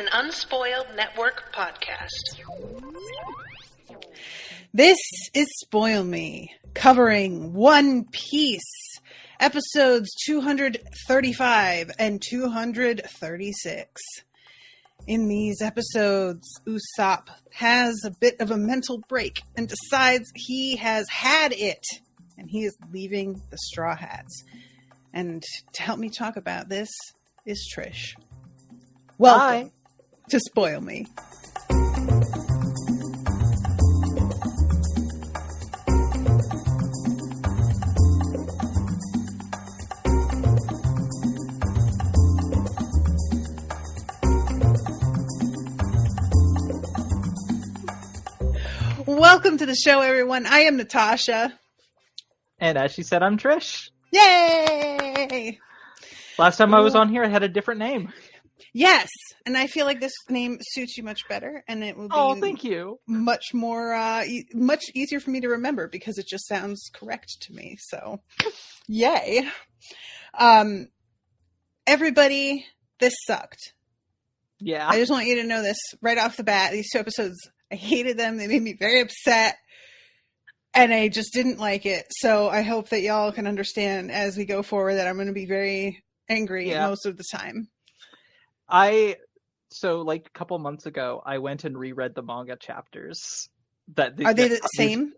an Unspoiled Network podcast. This is Spoil Me, covering One Piece, episodes 235 and 236. In these episodes, Usopp has a bit of a mental break and decides he has had it, and he is leaving the Straw Hats. And to help me talk about this is Trish. Welcome to Spoil Me. Welcome to the show, everyone. I am Natasha. And as she said, I'm Trish. Yay! Last time I was on here, I had a different name. Yes, and I feel like this name suits you much better, and it will be thank you. Much more, much easier for me to remember because it just sounds correct to me. So, yay! Everybody, this sucked. Yeah, I just want you to know this right off the bat. These two episodes, I hated them. They made me very upset, and I just didn't like it. So I hope that y'all can understand as we go forward that I'm going to be very angry most of the time. So like a couple months ago, I went and reread the manga chapters. Are they the same?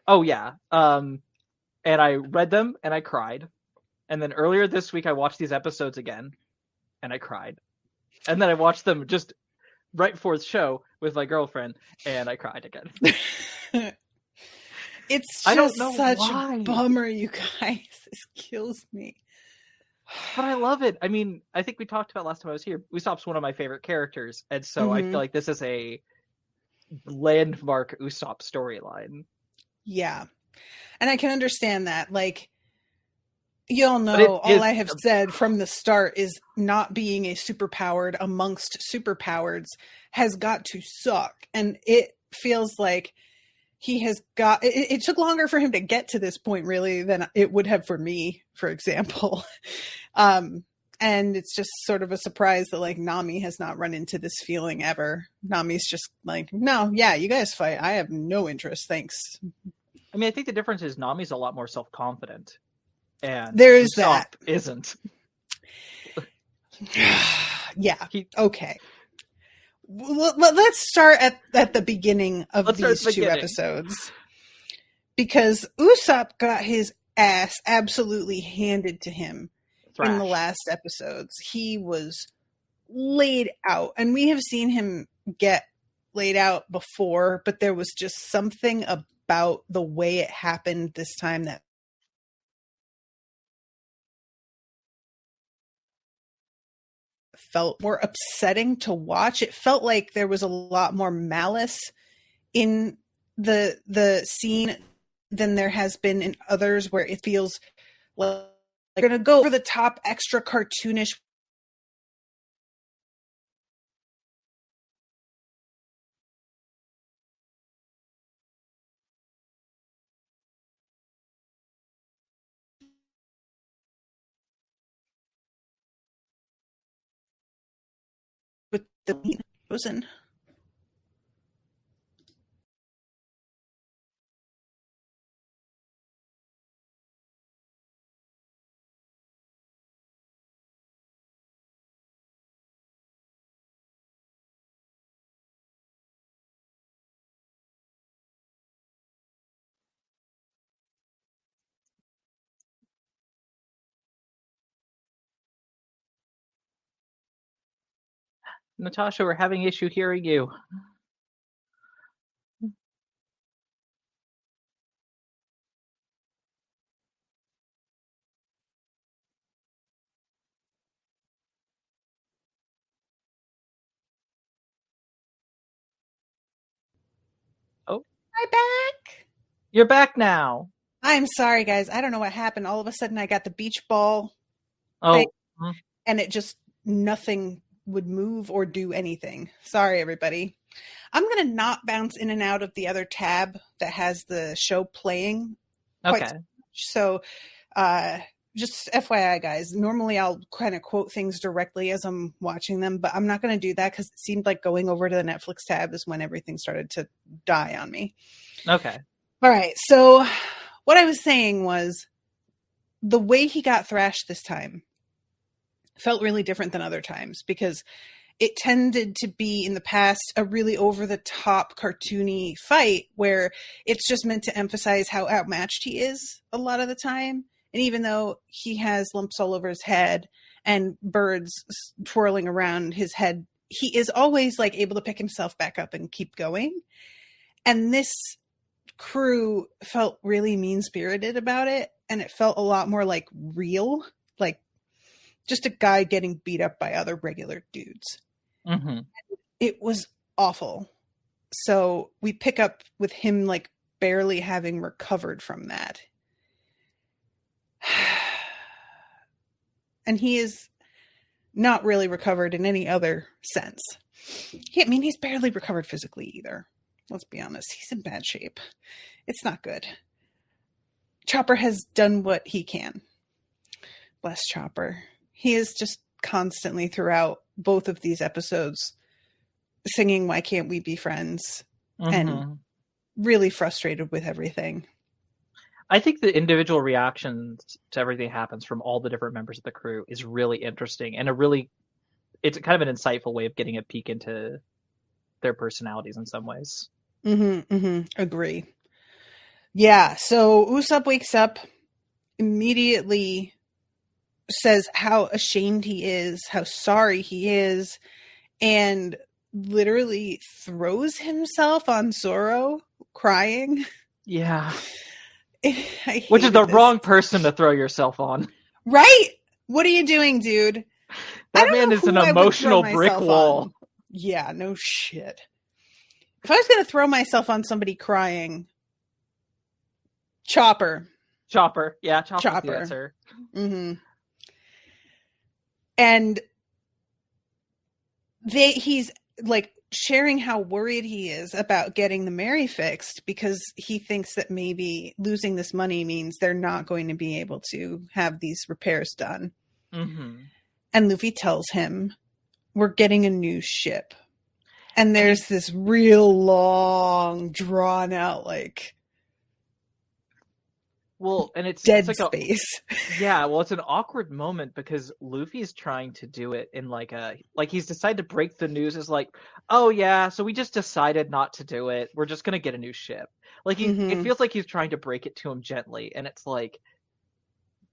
Oh yeah. And I read them and I cried. And then earlier this week, I watched these episodes again and I cried. And then I watched them just right before the show with my girlfriend and I cried again. It's I don't just know such why. a bummer, you guys. This kills me. But I love it. I mean, I think we talked about last time I was here. Usopp's one of my favorite characters, and so I feel like this is a landmark Usopp storyline. Yeah, and I can understand that. Like, you all know, all I have said from the start is not being a superpowered amongst superpowereds has got to suck, and it feels like he has got. It took longer for him to get to this point, really, than it would have for me, for example. And it's just sort of a surprise that like Nami has not run into this feeling ever. Nami's just like, no, yeah, you guys fight. I have no interest. Thanks. I mean, I think the difference is Nami's a lot more self-confident. And there is Usopp that. Isn't. Yeah. Okay. Let's start at the beginning of these two episodes. Because Usopp got his ass absolutely handed to him. In the last episodes. He was laid out, and we have seen him get laid out before, but there was just something about the way it happened this time that felt more upsetting to watch. It felt like there was a lot more malice in the scene than there has been in others, where it feels like they're going to go over the top, extra cartoonish. With the chosen. Natasha, we're having issue hearing you. Oh. Hi, back. You're back now. I'm sorry, guys. I don't know what happened. All of a sudden, I got the beach ball thing, and it just, nothing would move or do anything. Sorry, everybody. I'm going to not bounce in and out of the other tab that has the show playing. Okay. So just FYI, guys, normally I'll kind of quote things directly as I'm watching them, but I'm not going to do that because it seemed like going over to the Netflix tab is when everything started to die on me. Okay. All right. So what I was saying was the way he got thrashed this time felt really different than other times because it tended to be in the past a really over the top cartoony fight where it's just meant to emphasize how outmatched he is a lot of the time. And even though he has lumps all over his head and birds twirling around his head, he is always like able to pick himself back up and keep going. And this crew felt really mean-spirited about it. And it felt a lot more like real, like just a guy getting beat up by other regular dudes. Mm-hmm. It was awful. So we pick up with him like barely having recovered from that. And he is not really recovered in any other sense. I mean, he's barely recovered physically either. Let's be honest. He's in bad shape. It's not good. Chopper has done what he can. Bless Chopper. He is just constantly throughout both of these episodes singing Why Can't We Be Friends? Mm-hmm. And really frustrated with everything. I think the individual reactions to everything that happens from all the different members of the crew is really interesting and it's kind of an insightful way of getting a peek into their personalities in some ways. Mm-hmm, mm-hmm. Agree. Yeah, so Usopp wakes up, immediately says how ashamed he is, how sorry he is, and literally throws himself on Zoro, crying. Yeah. Which is the wrong person to throw yourself on. Right? What are you doing, dude? That man is an emotional brick wall. On. Yeah, no shit. If I was going to throw myself on somebody crying, Chopper. Yeah, Chopper's the answer. Mm-hmm. And he's like sharing how worried he is about getting the Mary fixed because he thinks that maybe losing this money means they're not going to be able to have these repairs done. Mm-hmm. And Luffy tells him, we're getting a new ship. And there's this real long, drawn out, like, and it's dead like space. It's an awkward moment because Luffy's trying to do it in he's decided to break the news as like, oh yeah, so we just decided not to do it. We're just gonna get a new ship. Like it feels like he's trying to break it to him gently, and it's like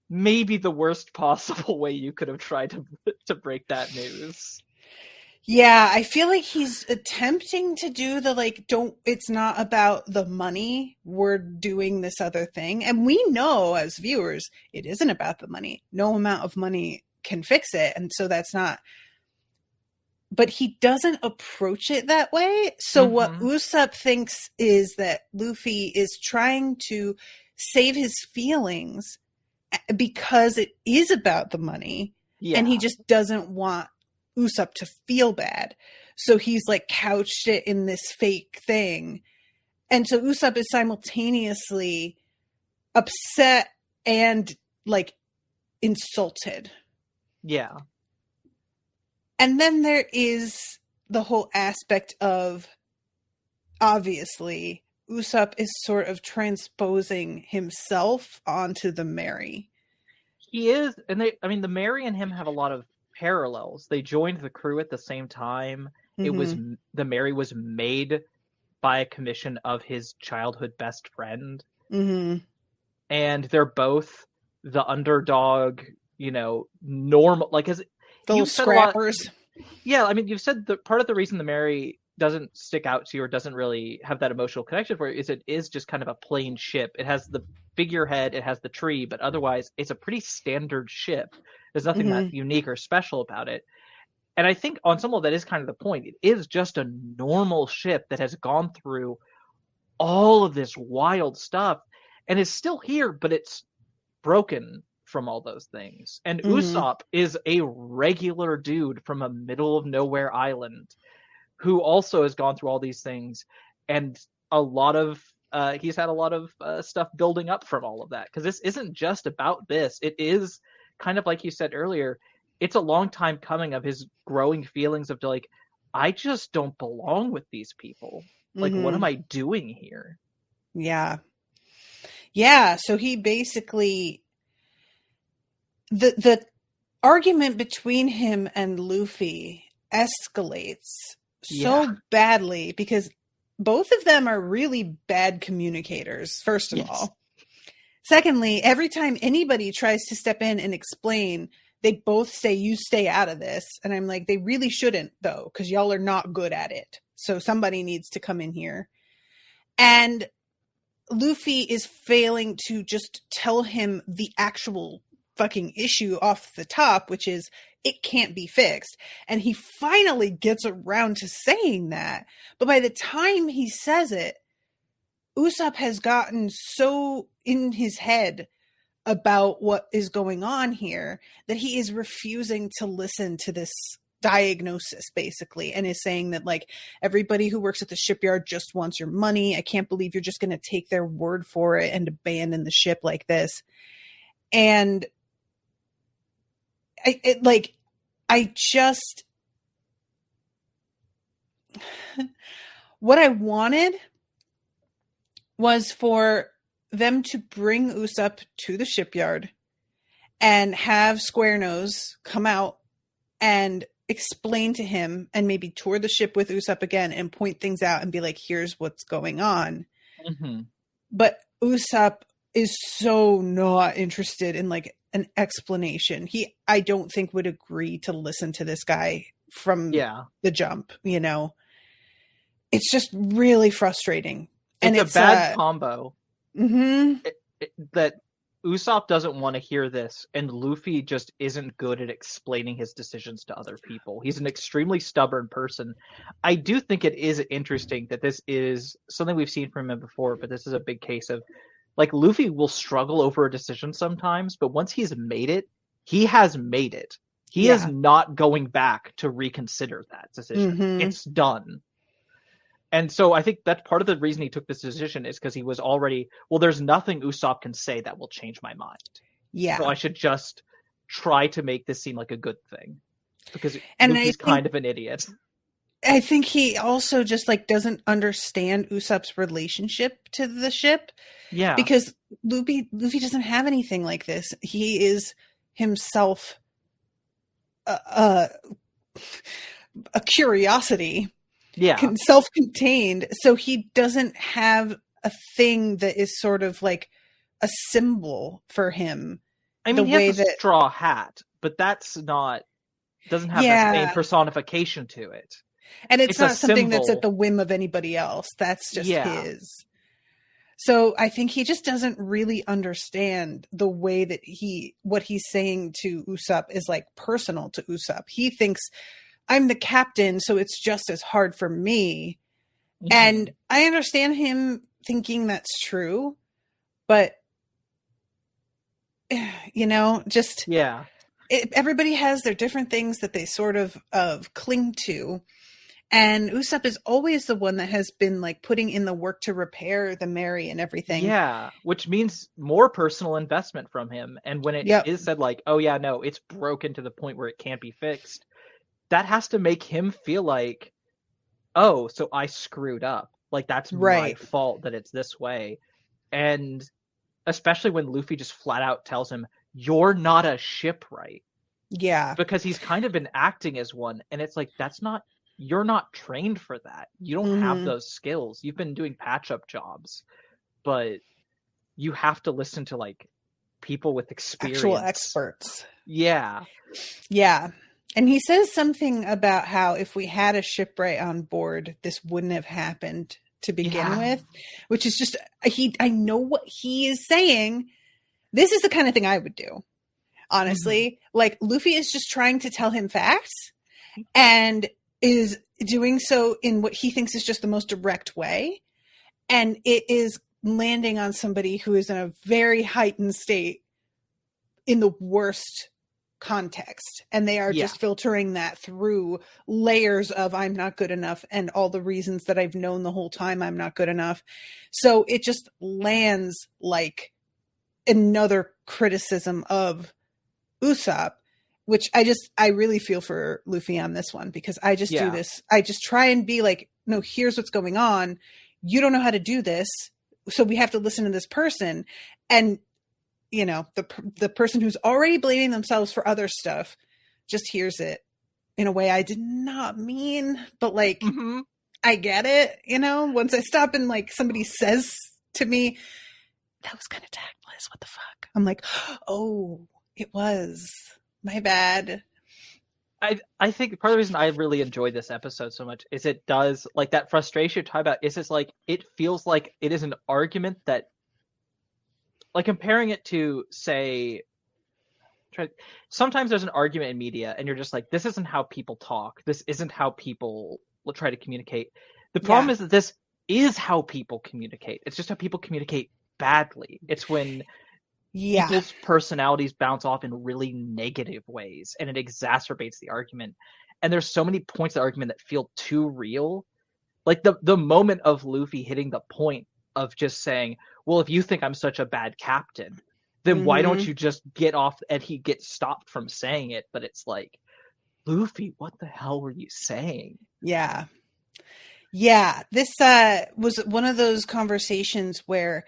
maybe the worst possible way you could have tried to break that news. Yeah, I feel like he's attempting to do the it's not about the money, we're doing this other thing. And we know as viewers, it isn't about the money. No amount of money can fix it. And so that's not, but he doesn't approach it that way. So what Usopp thinks is that Luffy is trying to save his feelings because it is about the money. Yeah. And he just doesn't want Usopp to feel bad. So he's like couched it in this fake thing. And so Usopp is simultaneously upset and like insulted. Yeah. And then there is the whole aspect of, obviously, Usopp is sort of transposing himself onto the Mary. He is, and the Mary and him have a lot of parallels. They joined the crew at the same time. Mm-hmm. The Mary was made by a commission of his childhood best friend. Mm-hmm. And they're both the underdog, normal, like as those scrappers. You've said that part of the reason the Mary doesn't stick out to you or doesn't really have that emotional connection for you is it is just kind of a plain ship. It has the figurehead, it has the tree, but otherwise it's a pretty standard ship. There's nothing that unique or special about it. And I think on some level that is kind of the point. It is just a normal ship that has gone through all of this wild stuff and is still here, but it's broken from all those things. And Usopp is a regular dude from a middle of nowhere island who also has gone through all these things. And a lot of he's had a lot of stuff building up from all of that, because this isn't just about this. It is kind of like you said earlier. It's a long time coming of his growing feelings of like, I just don't belong with these people. Like, what am I doing here? Yeah. Yeah. So he basically, the argument between him and Luffy escalates so badly because both of them are really bad communicators, first of all. Secondly, every time anybody tries to step in and explain, they both say, you stay out of this. And I'm like, they really shouldn't, though, because y'all are not good at it. So somebody needs to come in here. And Luffy is failing to just tell him the actual fucking issue off the top, which is it can't be fixed. And he finally gets around to saying that. But by the time he says it, Usopp has gotten so in his head about what is going on here that he is refusing to listen to this diagnosis, basically, and is saying that, like, everybody who works at the shipyard just wants your money. I can't believe you're just going to take their word for it and abandon the ship like this. And what I wanted was for them to bring Usopp to the shipyard and have Square Nose come out and explain to him and maybe tour the ship with Usopp again and point things out and be like, here's what's going on. Mm-hmm. But Usopp is so not interested in like an explanation. I don't think would agree to listen to this guy from the jump, you know. It's just really frustrating. And it's a bad combo. Mm-hmm. That Usopp doesn't want to hear this, and Luffy just isn't good at explaining his decisions to other people. He's an extremely stubborn person. I do think it is interesting that this is something we've seen from him before, but this is a big case of, like, Luffy will struggle over a decision sometimes, but once he's made it, he has made it. He is not going back to reconsider that decision. Mm-hmm. It's done. And so I think that's part of the reason he took this decision is because he was already, well, there's nothing Usopp can say that will change my mind. Yeah. So I should just try to make this seem like a good thing. Because Luffy's kind of an idiot. I think he also just like doesn't understand Usopp's relationship to the ship. Yeah. Because Luffy doesn't have anything like this. He is himself a curiosity. Yeah. Self-contained. So he doesn't have a thing that is sort of like a symbol for him. I mean, he has a straw hat, but that's not, doesn't have the same personification to it. And it's not something that's at the whim of anybody else. That's just his. So I think he just doesn't really understand the way that what he's saying to Usopp is like personal to Usopp. He thinks, I'm the captain, so it's just as hard for me. Mm-hmm. And I understand him thinking that's true, but, you know, just... Yeah. Everybody has their different things that they sort of cling to. And Usopp is always the one that has been, like, putting in the work to repair the Mary and everything. Yeah, which means more personal investment from him. And when it is said, like, oh, yeah, no, it's broken to the point where it can't be fixed, that has to make him feel like, oh, so I screwed up. Like, that's my fault that it's this way. And especially when Luffy just flat out tells him, you're not a shipwright. Yeah. Because he's kind of been acting as one. And it's like, you're not trained for that. You don't have those skills. You've been doing patch-up jobs. But you have to listen to, like, people with experience. Actual experts. Yeah. Yeah. And he says something about how if we had a shipwright on board, this wouldn't have happened to begin with, which is just, I know what he is saying. This is the kind of thing I would do, honestly. Mm-hmm. Like, Luffy is just trying to tell him facts and is doing so in what he thinks is just the most direct way. And it is landing on somebody who is in a very heightened state in the worst context, and they are Yeah. just filtering that through layers of I'm not good enough and all the reasons that I've known the whole time I'm not good enough. So it just lands like another criticism of Usopp, which I really feel for Luffy on this one, because I just do this. I just try and be like, no, here's what's going on. You don't know how to do this, so we have to listen to this person. And you know, the person who's already blaming themselves for other stuff just hears it in a way I did not mean, but like, I get it, you know, once I stop and like somebody says to me, that was kind of tactless. What the fuck? I'm like, oh, it was my bad. I think part of the reason I really enjoyed this episode so much is it does, like, that frustration you talk about is just like, it feels like it is an argument that, like, comparing it to, say, sometimes there's an argument in media and you're just like, this isn't how people talk. This isn't how people will try to communicate. The problem is that this is how people communicate. It's just how people communicate badly. It's when people's personalities bounce off in really negative ways and it exacerbates the argument. And there's so many points of the argument that feel too real. Like the moment of Luffy hitting the point of just saying, well, if you think I'm such a bad captain, then why don't you just get off? And he gets stopped from saying it. But it's like, Luffy, what the hell were you saying? Yeah. This was one of those conversations where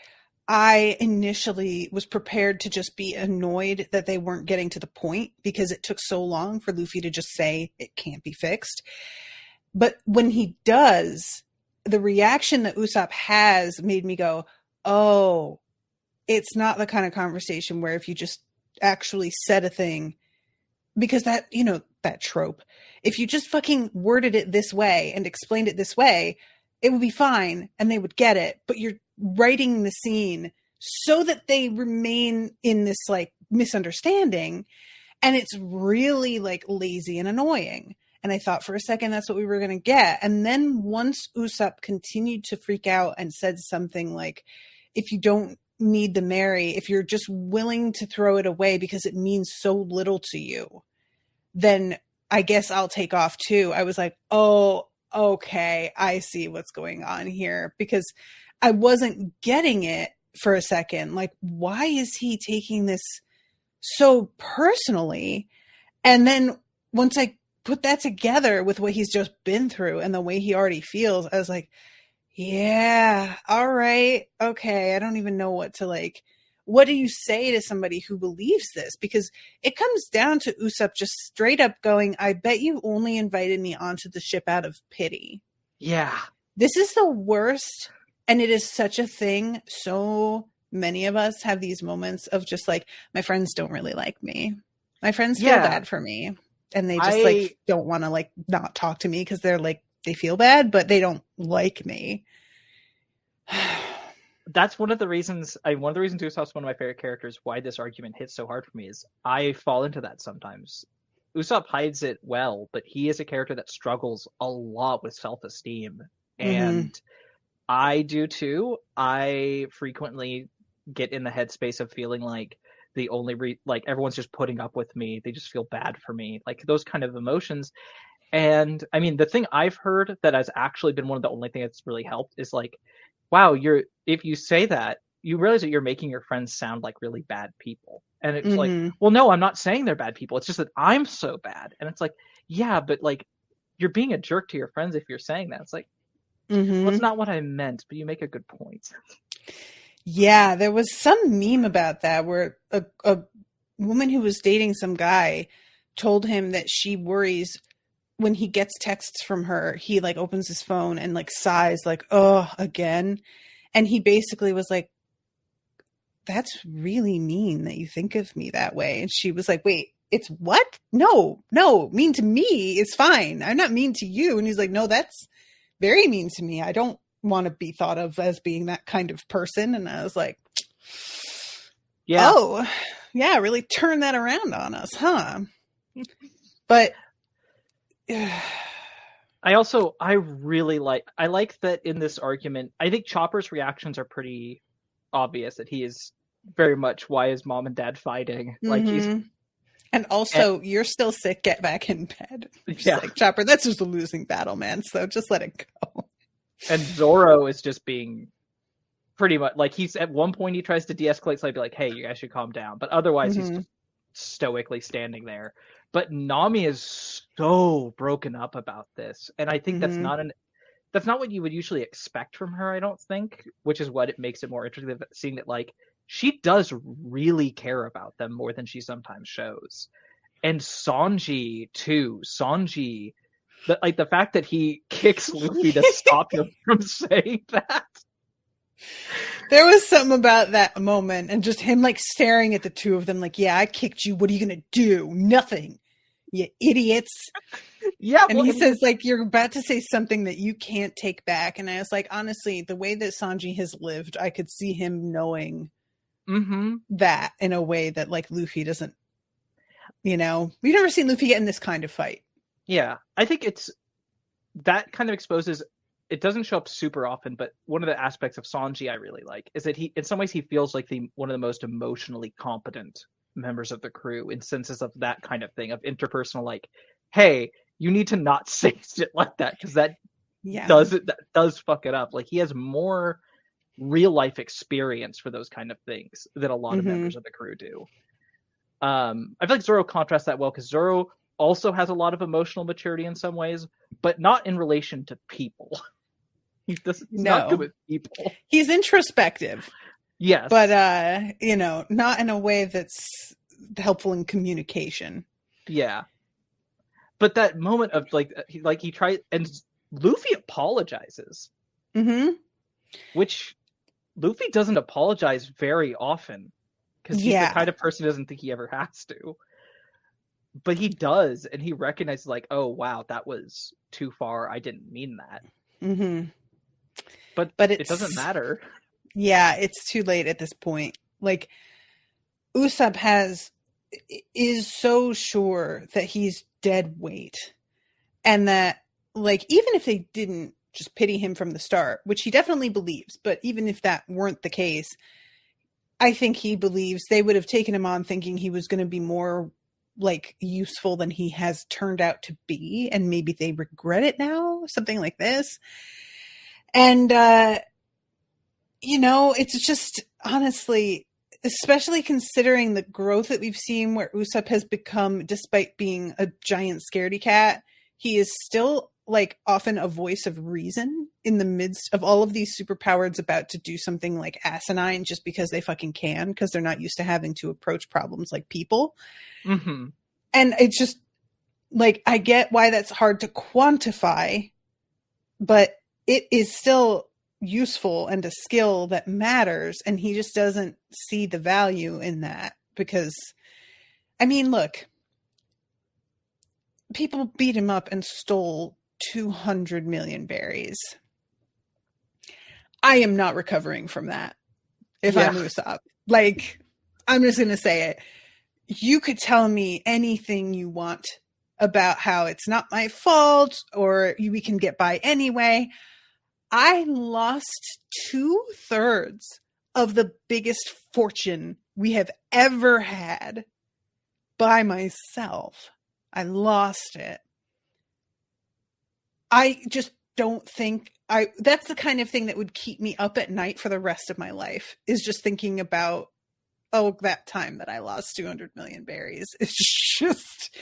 I initially was prepared to just be annoyed that they weren't getting to the point because it took so long for Luffy to just say it can't be fixed. But when he does, the reaction that Usopp has made me go, oh, it's not the kind of conversation where if you just actually said a thing, because that, you know, that trope, if you just fucking worded it this way and explained it this way, it would be fine and they would get it. But you're writing the scene so that they remain in this like misunderstanding. And it's really like lazy and annoying. And I thought for a second that's what we were going to get. And then once Usopp continued to freak out and said something like, if you don't need to marry, if you're just willing to throw it away because it means so little to you, then I guess I'll take off too. I was like, oh, okay, I see what's going on here, because I wasn't getting it for a second. Like, why is he taking this so personally? And then once I put that together with what he's just been through and the way he already feels, I was like, yeah, all right, okay. I don't even know what to like. What do you say to somebody who believes this? Because it comes down to Usopp just straight up going, I bet you only invited me onto the ship out of pity. Yeah. This is the worst. And it is such a thing. So many of us have these moments of just like, my friends don't really like me. My friends feel bad for me. And they just like don't want to like not talk to me because they're like, they feel bad, but they don't like me. That's one of the reasons Usopp's one of my favorite characters, why this argument hits so hard for me, is I fall into that sometimes. Usopp hides it well, but he is a character that struggles a lot with self-esteem. And I do too. I frequently get in the headspace of feeling like the only like everyone's just putting up with me. They just feel bad for me. Like those kind of emotions. And I mean, the thing I've heard that has actually been one of the only things that's really helped is like, wow, if you say that, you realize that you're making your friends sound like really bad people. And it's like, well, no, I'm not saying they're bad people. It's just that I'm so bad. And it's like, yeah, but like, you're being a jerk to your friends if you're saying that. It's like, well, that's not what I meant, but you make a good point. Yeah, there was some meme about that where a woman who was dating some guy told him that she worries when he gets texts from her, he like opens his phone and like sighs like, oh, again. And he basically was like, that's really mean that you think of me that way. And she was like, wait, it's what? No, mean to me is fine. I'm not mean to you. And he's like, no, that's very mean to me. I don't want to be thought of as being that kind of person. And I was like, oh, yeah, really turn that around on us, huh? But I like that in this argument. I think Chopper's reactions are pretty obvious that he is very much, why is mom and dad fighting? Like And also, you're still sick. Get back in bed. Yeah. Like, Chopper, that's just a losing battle, man. So just let it go. And Zoro is just being pretty much like he's at one point he tries to de-escalate, so I'd be like, hey, you guys should calm down. But otherwise, he's just stoically standing there. But Nami is so broken up about this, and I think that's not what you would usually expect from her. I don't think, which is what it makes it more interesting, seeing that like she does really care about them more than she sometimes shows. And Sanji too. The fact that he kicks Luffy to stop him from saying that. There was something about that moment, and just him like staring at the two of them like, yeah, I kicked you. What are you going to do? Nothing, you idiots. Yeah. And he says like, you're about to say something that you can't take back. And I was like, honestly, the way that Sanji has lived, I could see him knowing that in a way that like Luffy doesn't, we've never seen Luffy get in this kind of fight. Yeah. I think that kind of exposes, it doesn't show up super often, but one of the aspects of Sanji I really like is that he, in some ways, he feels like one of the most emotionally competent members of the crew in senses of that kind of thing, of interpersonal, like, hey, you need to not say shit like that, because that does fuck it up. Like, he has more real life experience for those kind of things than a lot of members of the crew do. I feel like Zoro contrasts that well, because Zoro also has a lot of emotional maturity in some ways, but not in relation to people. He's not good with people. He's introspective. Yes. But, not in a way that's helpful in communication. Yeah. But that moment of he tried, and Luffy apologizes. Which Luffy doesn't apologize very often, because he's the kind of person who doesn't think he ever has to. But he does, and he recognizes like, oh wow, that was too far. I didn't mean that. But it doesn't matter. Yeah, it's too late at this point. Like, Usopp is so sure that he's dead weight, and that like even if they didn't just pity him from the start, which he definitely believes, but even if that weren't the case, I think he believes they would have taken him on thinking he was going to be more like useful than he has turned out to be, and maybe they regret it now, something like this. And it's just, honestly, especially considering the growth that we've seen where Usopp has become, despite being a giant scaredy cat, he is still like often a voice of reason in the midst of all of these superpowers about to do something like asinine just because they fucking can, because they're not used to having to approach problems like people. And it's just like, I get why that's hard to quantify, but it is still useful and a skill that matters. And he just doesn't see the value in that, because, I mean, look, people beat him up and stole 200 million berries. I am not recovering from that if I'm Usopp. Like, I'm just going to say it. You could tell me anything you want about how it's not my fault or we can get by anyway. I lost 2/3 of the biggest fortune we have ever had by myself. I lost it. I just don't think that's the kind of thing that would keep me up at night for the rest of my life, is just thinking about, that time that I lost 200 million berries. It's just,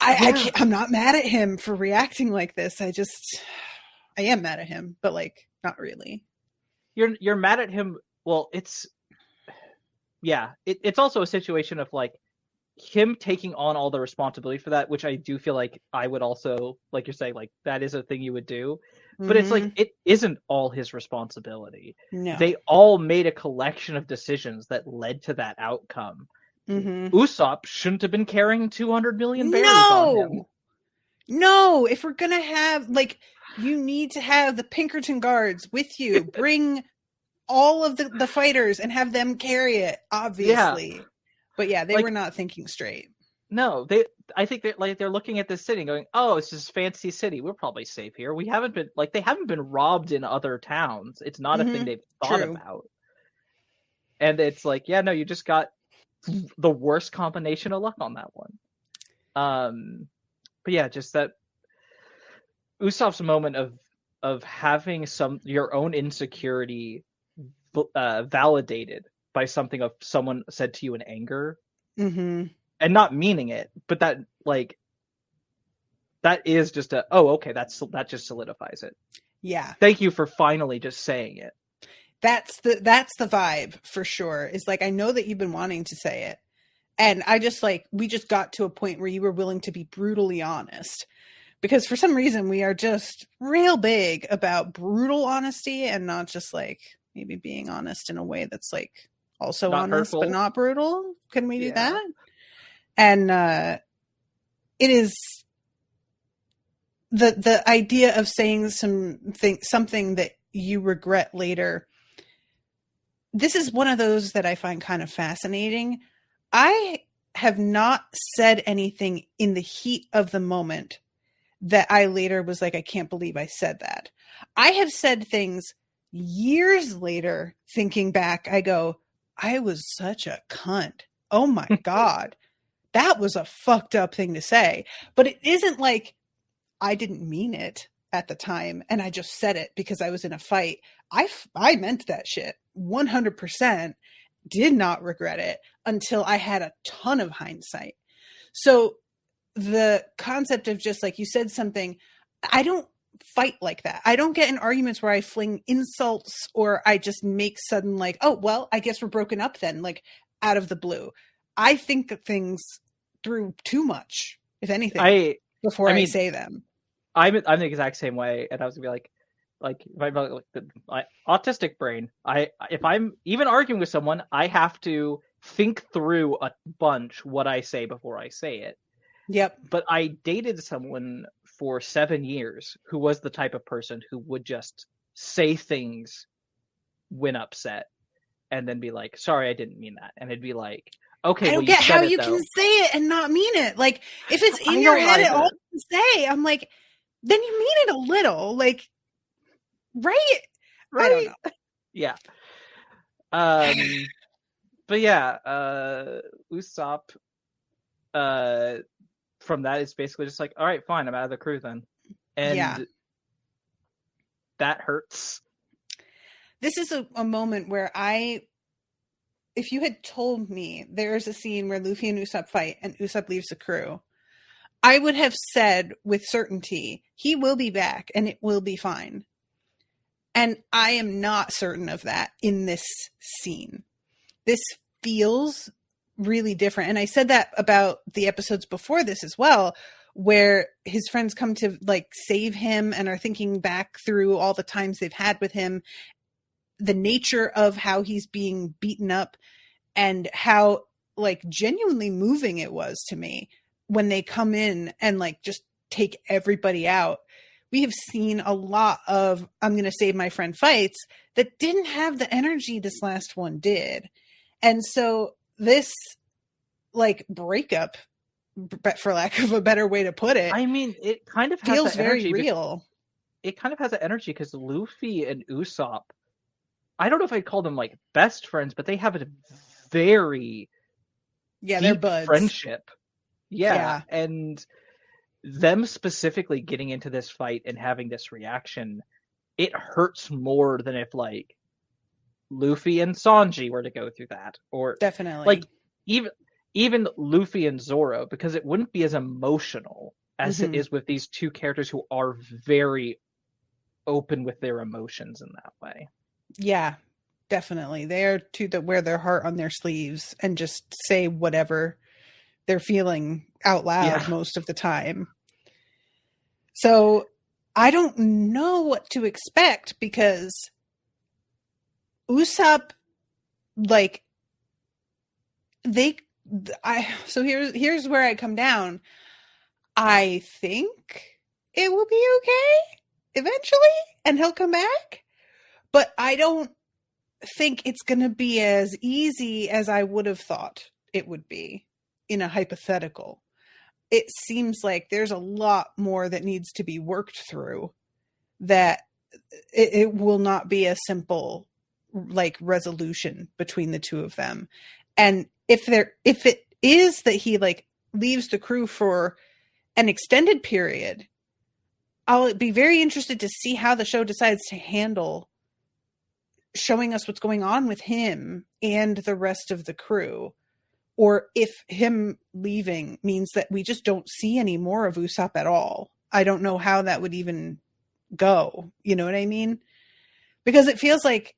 I'm not mad at him for reacting like this. I am mad at him, but like, not really. You're mad at him. Well, it's also a situation of like him taking on all the responsibility for that, which I do feel like I would also, like you're saying, like that is a thing you would do. But it's like, it isn't all his responsibility. No. They all made a collection of decisions that led to that outcome. Usopp shouldn't have been carrying 200 million berries on him. No, if we're going to have, like, you need to have the Pinkerton guards with you. Bring all of the fighters and have them carry it, obviously. Yeah. But yeah, they were not thinking straight. No, I think they're looking at this city going, oh, it's this fancy city. We're probably safe here. They haven't been robbed in other towns. It's not a thing they've thought about. And it's like, yeah, no, you just got the worst combination of luck on that one. But yeah, just that Usopp's moment of having your own insecurity validated by something of someone said to you in anger, Mm-hmm. and not meaning it, but that like that is just okay, that just solidifies it. Yeah. Thank you for finally just saying it. That's the vibe for sure. Is like, I know that you've been wanting to say it. And I just we just got to a point where you were willing to be brutally honest, because for some reason we are just real big about brutal honesty and not just like maybe being honest in a way that's like also Not honest, hurtful. but not brutal. Can we do Yeah. that? And it is the idea of saying something that you regret later. This is one of those that I find kind of fascinating. I have not said anything in the heat of the moment that I later was like, I can't believe I said that. I have said things years later, thinking back, I go, I was such a cunt. Oh my God. That was a fucked up thing to say. But it isn't like I didn't mean it at the time and I just said it because I was in a fight. I meant that shit 100%, did not regret it until I had a ton of hindsight. So the concept of just like you said something, I don't fight like that. I don't get in arguments where I fling insults or I just make sudden like, oh, well, I guess we're broken up then, like out of the blue. I think of things through too much, if anything, before I say them. I'm the exact same way, and I was gonna be like if I'm like my autistic brain. If I'm even arguing with someone, I have to think through a bunch what I say before I say it. Yep. But I dated someone for 7 years who was the type of person who would just say things when upset, and then be like, "Sorry, I didn't mean that," and it'd be like, okay, I don't well, get how you though. can say it and not mean it. Like, if it's in your head at all to say, I'm like, then you mean it a little. Like, right? I don't know. Yeah. But yeah, Usopp, from that is basically just like, all right, fine, I'm out of the crew then. And that hurts. This is a moment where if you had told me there's a scene where Luffy and Usopp fight and Usopp leaves the crew, I would have said with certainty, he will be back and it will be fine. And I am not certain of that in this scene. This feels really different. And I said that about the episodes before this as well, where his friends come to like save him and are thinking back through all the times they've had with him, the nature of how he's being beaten up and how like genuinely moving it was to me when they come in and like just take everybody out. We have seen a lot of I'm going to save my friend fights that didn't have the energy this last one did. And so this like breakup, for lack of a better way to put it, I mean, it kind of has feels very real. It kind of has that energy because Luffy and Usopp, I don't know if I'd call them like best friends, but they have a very they're buds. Friendship. Yeah. And them specifically getting into this fight and having this reaction, it hurts more than if like Luffy and Sanji were to go through that, or definitely like even Luffy and Zoro, because it wouldn't be as emotional as it is with these two characters who are very open with their emotions in that way. Yeah, definitely. They are two that wear their heart on their sleeves and just say whatever they're feeling out loud most of the time. So I don't know what to expect because Usopp, like, so here's where I come down. I think it will be okay eventually and he'll come back, but I don't think it's going to be as easy as I would have thought it would be in a hypothetical. It seems like there's a lot more that needs to be worked through, that it will not be a simple like resolution between the two of them. And if it is that he like leaves the crew for an extended period, I'll be very interested to see how the show decides to handle showing us what's going on with him and the rest of the crew. Or if him leaving means that we just don't see any more of Usopp at all. I don't know how that would even go. You know what I mean? Because it feels like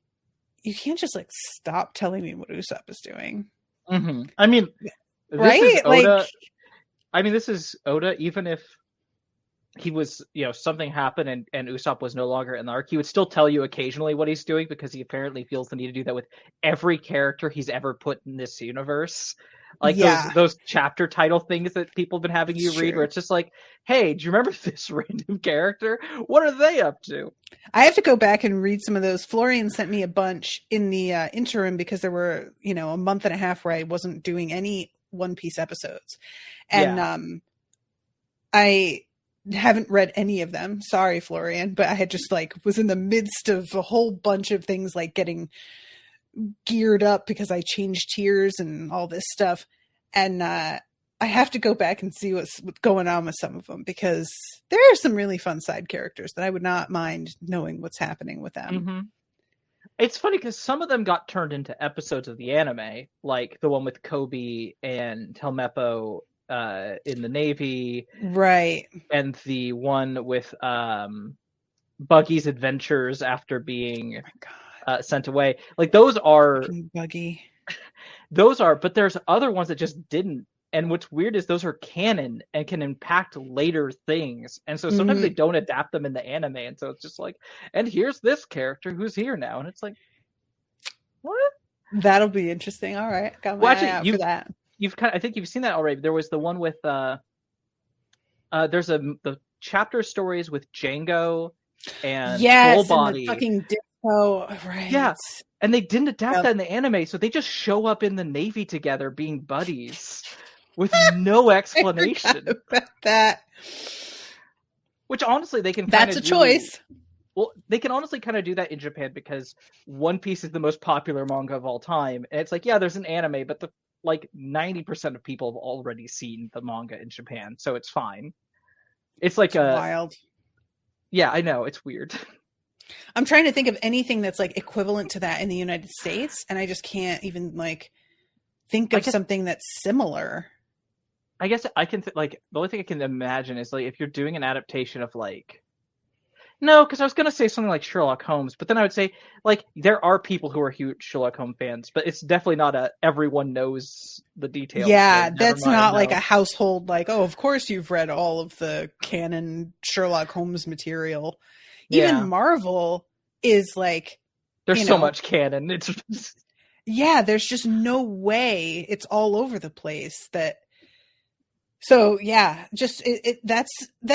you can't just like stop telling me what Usopp is doing. Mm-hmm. I mean, right? This is Oda. Like, I mean, this is Oda. Even if he was, something happened and Usopp was no longer in the arc, he would still tell you occasionally what he's doing because he apparently feels the need to do that with every character he's ever put in this universe. Like those chapter title things that people have been having you read, where it's just like, hey, do you remember this random character? What are they up to? I have to go back and read some of those. Florian sent me a bunch in the interim because there were, a month and a half where I wasn't doing any One Piece episodes. And I haven't read any of them. Sorry, Florian, but I had just like was in the midst of a whole bunch of things like getting geared up because I changed tiers and all this stuff. And I have to go back and see what's going on with some of them because there are some really fun side characters that I would not mind knowing what's happening with them. Mm-hmm. It's funny because some of them got turned into episodes of the anime, like the one with Kobe and Telmeppo in the Navy, right? And the one with Buggy's adventures after being sent away. Like those are Buggy. Those are, but there's other ones that just didn't. And what's weird is those are canon and can impact later things. And so sometimes they don't adapt them in the anime. And so it's just like, and here's this character who's here now. And it's like, what? That'll be interesting. All right. Got my eye out for that. I think you've seen that already. There was the one with there's the chapter stories with Django and Full Body. And the fucking disco, right? Yeah, and they didn't adapt that in the anime, so they just show up in the Navy together being buddies with no explanation. I forgot about that. Which honestly, they can. That's a choice. Well, they can honestly kind of do that in Japan because One Piece is the most popular manga of all time, and it's like, yeah, there's an anime, but 90% of people have already seen the manga in Japan, so it's fine. It's like wild. Yeah, I know, it's weird. I'm trying to think of anything that's like equivalent to that in the United States, and I just can't even like think of something that's similar. I guess I can the only thing I can imagine is like if you're doing an adaptation of like. No, because I was going to say something like Sherlock Holmes, but then I would say, like, there are people who are huge Sherlock Holmes fans, but it's definitely not everyone knows the details. Yeah, that's not like a household, like, oh, of course you've read all of the canon Sherlock Holmes material. Even Marvel is like... There's so much canon. It's yeah, there's just no way. It's all over the place that... So, yeah, just that's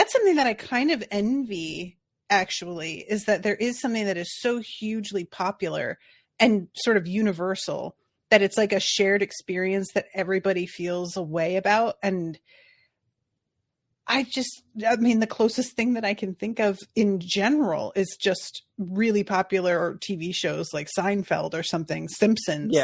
something that I kind of envy... actually, is that there is something that is so hugely popular and sort of universal that it's like a shared experience that everybody feels a way about. And I mean, the closest thing that I can think of in general is just really popular or TV shows like Seinfeld or something, Simpsons,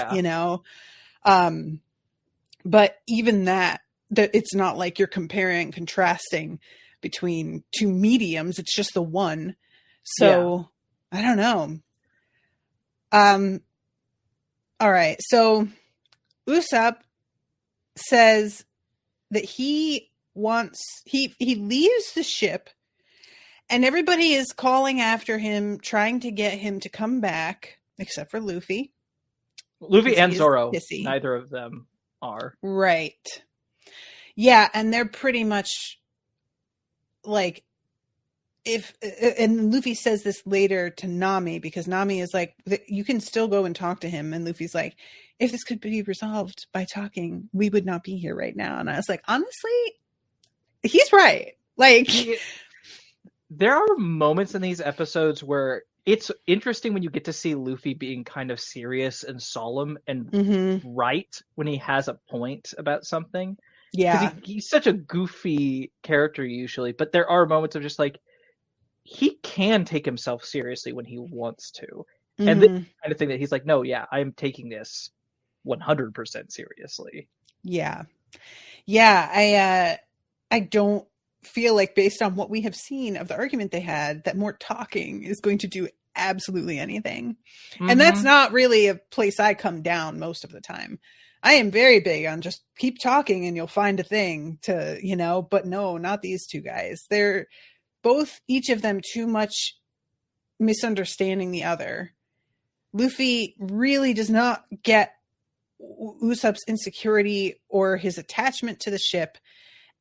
but even that it's not like you're comparing, contrasting between two mediums. It's just the one. So I don't know. All right. So Usopp says that he leaves the ship and everybody is calling after him, trying to get him to come back, except for Luffy. Luffy and Zoro. Neither of them are. Right. Yeah. And they're pretty much like, and Luffy says this later to Nami, because Nami is like, you can still go and talk to him. And Luffy's like, if this could be resolved by talking, we would not be here right now. And I was like, honestly, he's right. Like, there are moments in these episodes where it's interesting when you get to see Luffy being kind of serious and solemn and right when he has a point about something. Yeah. He's such a goofy character usually, but there are moments of just like, he can take himself seriously when he wants to. And this kind of thing that he's like, no, yeah, I'm taking this 100% seriously. Yeah. I don't feel like, based on what we have seen of the argument they had, that more talking is going to do absolutely anything. Mm-hmm. And that's not really a place I come down most of the time. I am very big on just keep talking and you'll find a thing to, but no, not these two guys. They're both, each of them, too much misunderstanding the other. Luffy really does not get Usopp's insecurity or his attachment to the ship.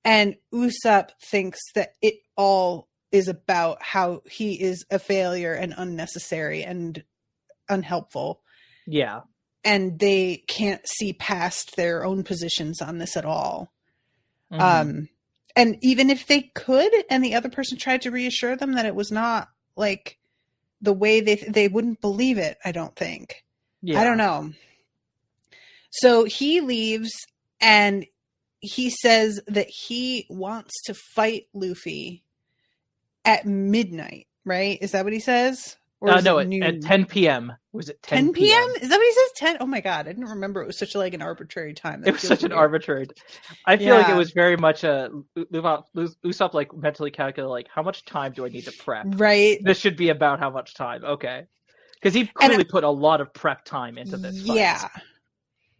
And Usopp thinks that it all is about how he is a failure and unnecessary and unhelpful. Yeah. And they can't see past their own positions on this at all. Mm-hmm. And even if they could, and the other person tried to reassure them that it was not like the way they wouldn't believe it, I don't think. Yeah. I don't know. So he leaves and he says that he wants to fight Luffy at midnight, right? Is that what he says? Or no, at 10 p.m. Was it 10 p.m.? Is that what he says? 10? Oh my God. I didn't remember. It was such an arbitrary time. It was such an arbitrary. I feel like it was very much Usopp like mentally calculated, like, how much time do I need to prep? Right. This should be about how much time. Okay. Because he clearly put a lot of prep time into this fight. Yeah.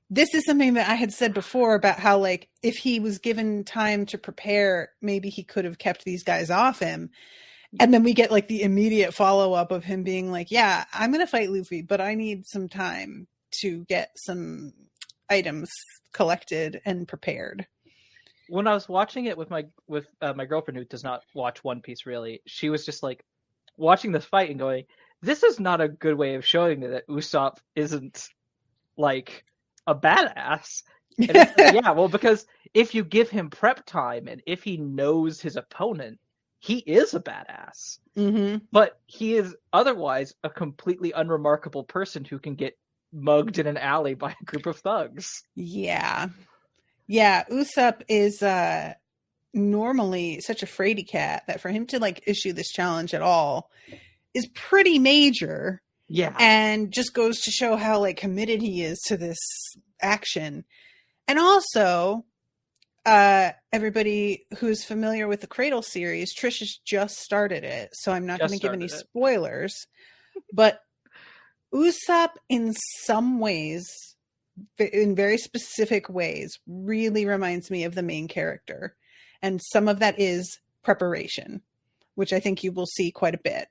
This is something that I had said before about how, like, if he was given time to prepare, maybe he could have kept these guys off him. And then we get like the immediate follow-up of him being like, yeah, I'm going to fight Luffy, but I need some time to get some items collected and prepared. When I was watching it with my girlfriend, who does not watch One Piece really, she was just like watching this fight and going, this is not a good way of showing that Usopp isn't like a badass. And yeah, well, because if you give him prep time and if he knows his opponent, he is a badass. Mm-hmm. But he is otherwise a completely unremarkable person who can get mugged in an alley by a group of thugs. Yeah. Yeah, Usopp is normally such a fraidy cat that for him to like issue this challenge at all is pretty major. Yeah. And just goes to show how like committed he is to this action. And also, everybody who's familiar with the Cradle series, Trish has just started it, so I'm not going to give any spoilers. But Usopp, in some ways, in very specific ways, really reminds me of the main character. And some of that is preparation, which I think you will see quite a bit.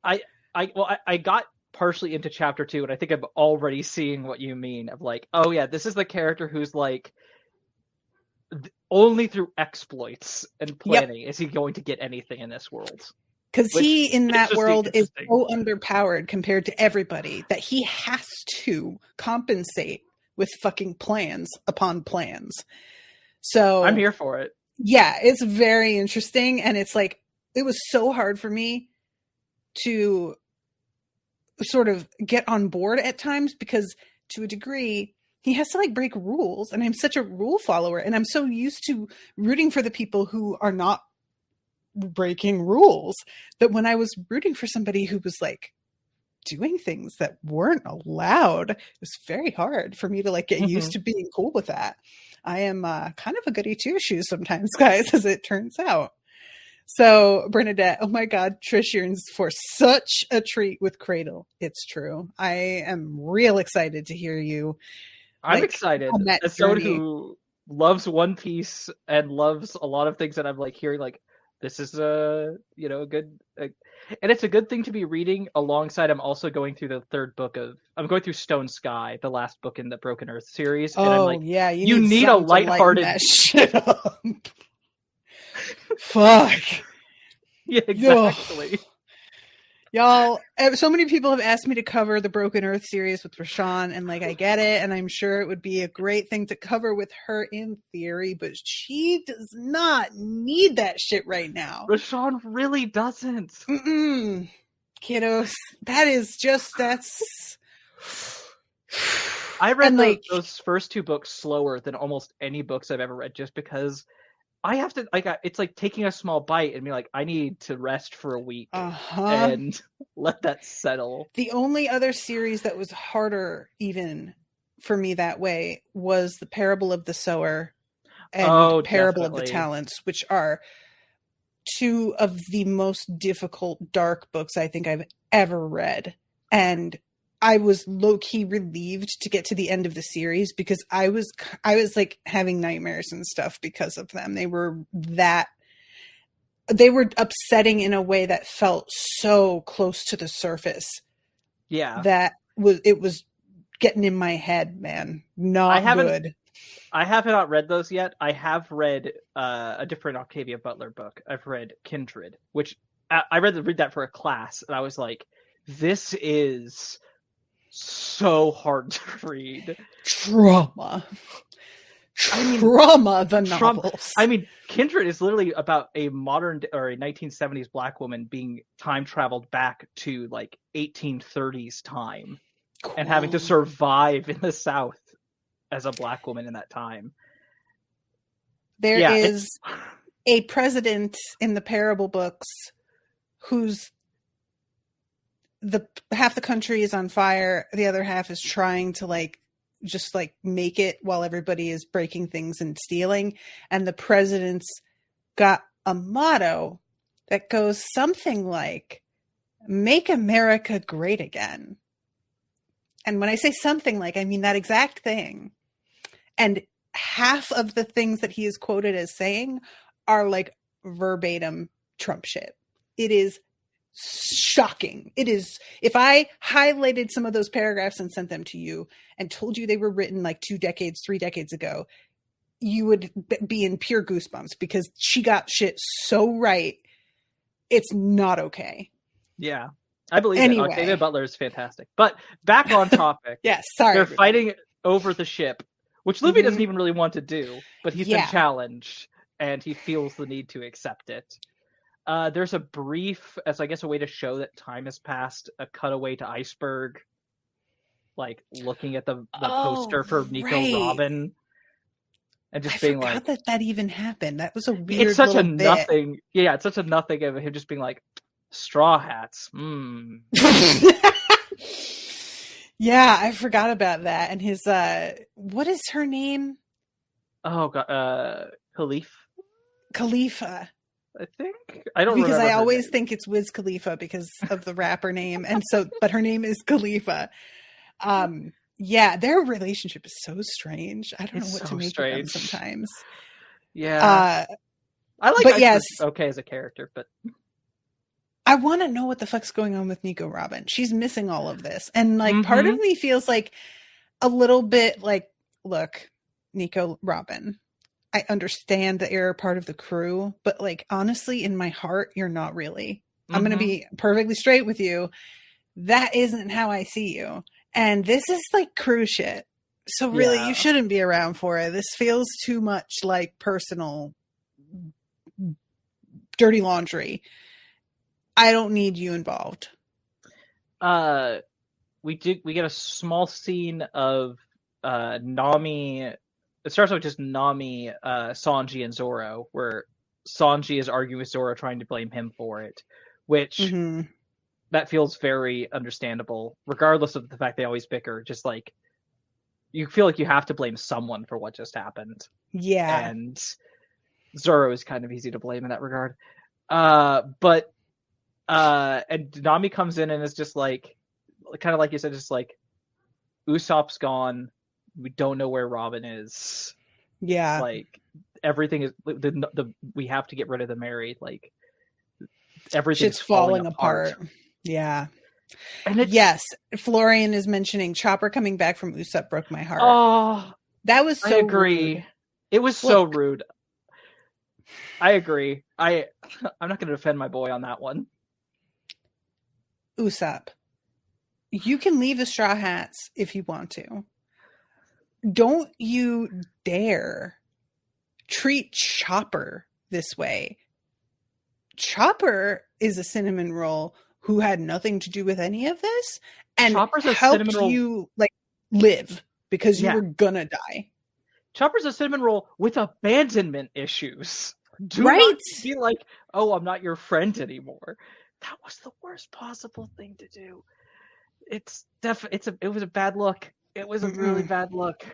I got partially into chapter 2, and I think I'm already seeing what you mean of like, oh yeah, this is the character who's like, only through exploits and planning is he going to get anything in this world. Because he, in that world, is so underpowered compared to everybody that he has to compensate with fucking plans upon plans. So I'm here for it. Yeah, it's very interesting. And it's like, it was so hard for me to sort of get on board at times because to a degree, he has to like break rules, and I'm such a rule follower, and I'm so used to rooting for the people who are not breaking rules that when I was rooting for somebody who was like doing things that weren't allowed, it was very hard for me to like get used to being cool with that. I am kind of a goody two shoes sometimes, guys, as it turns out. So Bernadette, oh my God, Trish, you're in for such a treat with Cradle. It's true. I am real excited to hear you. I'm excited as someone who loves One Piece and loves a lot of things that I'm like hearing like this is a good and it's a good thing to be reading alongside. I'm also going through the third book I'm going through Stone Sky, the last book in the Broken Earth series. Oh, and I'm like, yeah, you need a lighthearted that shit up. Fuck. Yeah, exactly. Y'all, so many people have asked me to cover the Broken Earth series with Rashawn, and like I get it, and I'm sure it would be a great thing to cover with her in theory, but she does not need that shit right now. Rashawn really doesn't. Kiddos, that's. I read those first two books slower than almost any books I've ever read, just because I have to it's like taking a small bite and be like, I need to rest for a week and let that settle. The only other series that was harder even for me that way was the Parable of the Sower and Parable of the Talents, which are two of the most difficult dark books I think I've ever read. And I was low-key relieved to get to the end of the series because I was like having nightmares and stuff because of them. They were upsetting in a way that felt so close to the surface. Yeah. That it was getting in my head, man. Good. I have not read those yet. I have read a different Octavia Butler book. I've read Kindred, which I read that for a class, and I was like, this is so hard to read. Trauma, the novels. I mean, Kindred is literally about a modern or a 1970s Black woman being time traveled back to like 1830s time. Cool. And having to survive in the South as a Black woman in that time. There is a president in the Parable books who's half the country is on fire, the other half is trying to just make it while everybody is breaking things and stealing. And the president's got a motto that goes something like, "Make America great again." And when I say something like, I mean that exact thing. And half of the things that he is quoted as saying are like verbatim Trump shit. It is shocking. It is, if I highlighted some of those paragraphs and sent them to you and told you they were written like 2 decades, 3 decades ago, you would be in pure goosebumps because she got shit so right. It's not okay. Yeah. I believe anyway. Octavia Butler is fantastic. But back on topic. Yes, sorry. They're fighting over the ship, which Luffy doesn't even really want to do, but he's been challenged and he feels the need to accept it. There's a brief, as I guess a way to show that time has passed, a cutaway to Iceberg, like looking at the poster for Nico Robin. And just being like, that even happened. That was a weird. It's such a bit. nothing. Yeah, it's such a nothing of him just being like, straw hats. Yeah, I forgot about that. And his what is her name? Oh god, Khalifa. I think I don't because I always think it's Wiz Khalifa because of the rapper name, and so but her name is Khalifa. Yeah, their relationship is so strange. I don't know what to make of them sometimes. Yeah, I like. But yes, okay as a character, but I want to know what the fuck's going on with Nico Robin. She's missing all of this, and part of me feels like a little bit like, look, Nico Robin, I understand that you're a part of the crew, but honestly, in my heart, you're not really. I'm going to be perfectly straight with you. That isn't how I see you. And this is crew shit. So really, you shouldn't be around for it. This feels too much like personal dirty laundry. I don't need you involved. We get a small scene of Nami. It starts with just Nami, Sanji, and Zoro, where Sanji is arguing with Zoro, trying to blame him for it, which that feels very understandable, regardless of the fact they always bicker. Just you feel like you have to blame someone for what just happened. Yeah. And Zoro is kind of easy to blame in that regard. And Nami comes in and is just kind of like you said, just Usopp's gone. We don't know where Robin is. Yeah. Everything is we have to get rid of the Mary. Everything's shit's falling apart. Yeah. And yes, Florian is mentioning Chopper coming back from Usopp broke my heart. Oh, that was so I agree. Rude. It was so rude. I agree. I'm not going to defend my boy on that one. Usopp, you can leave the Straw Hats if you want to. Don't you dare treat Chopper this way. Chopper is a cinnamon roll who had nothing to do with any of this and helped you live because you were gonna die. Chopper's a cinnamon roll with abandonment issues. Do not be like, oh, I'm not your friend anymore. That was the worst possible thing to do. It was a bad look. It was a really bad look.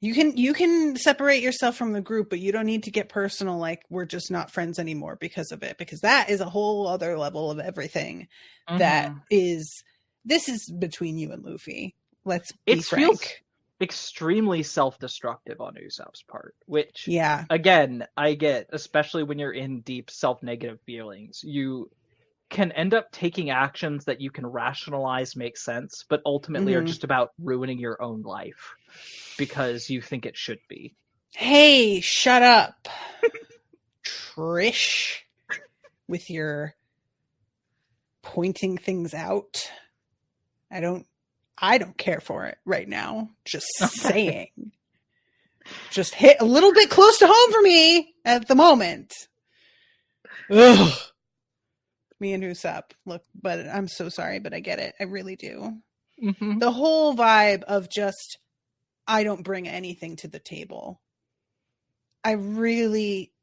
You can separate yourself from the group, but you don't need to get personal like we're just not friends anymore because of it, because that is a whole other level of everything. This is between you and Luffy. Let's be frank. Feels extremely self-destructive on Usopp's part, which again, I get, especially when you're in deep self-negative feelings. You can end up taking actions that you can rationalize make sense, but ultimately are just about ruining your own life because you think it should be. Hey, shut up, Trish, with your pointing things out. I don't care for it right now. Just saying. Just hit a little bit close to home for me at the moment. Ugh. Me and Usopp. Look, but I'm so sorry, but I get it. I really do. The whole vibe of just, I don't bring anything to the table. I really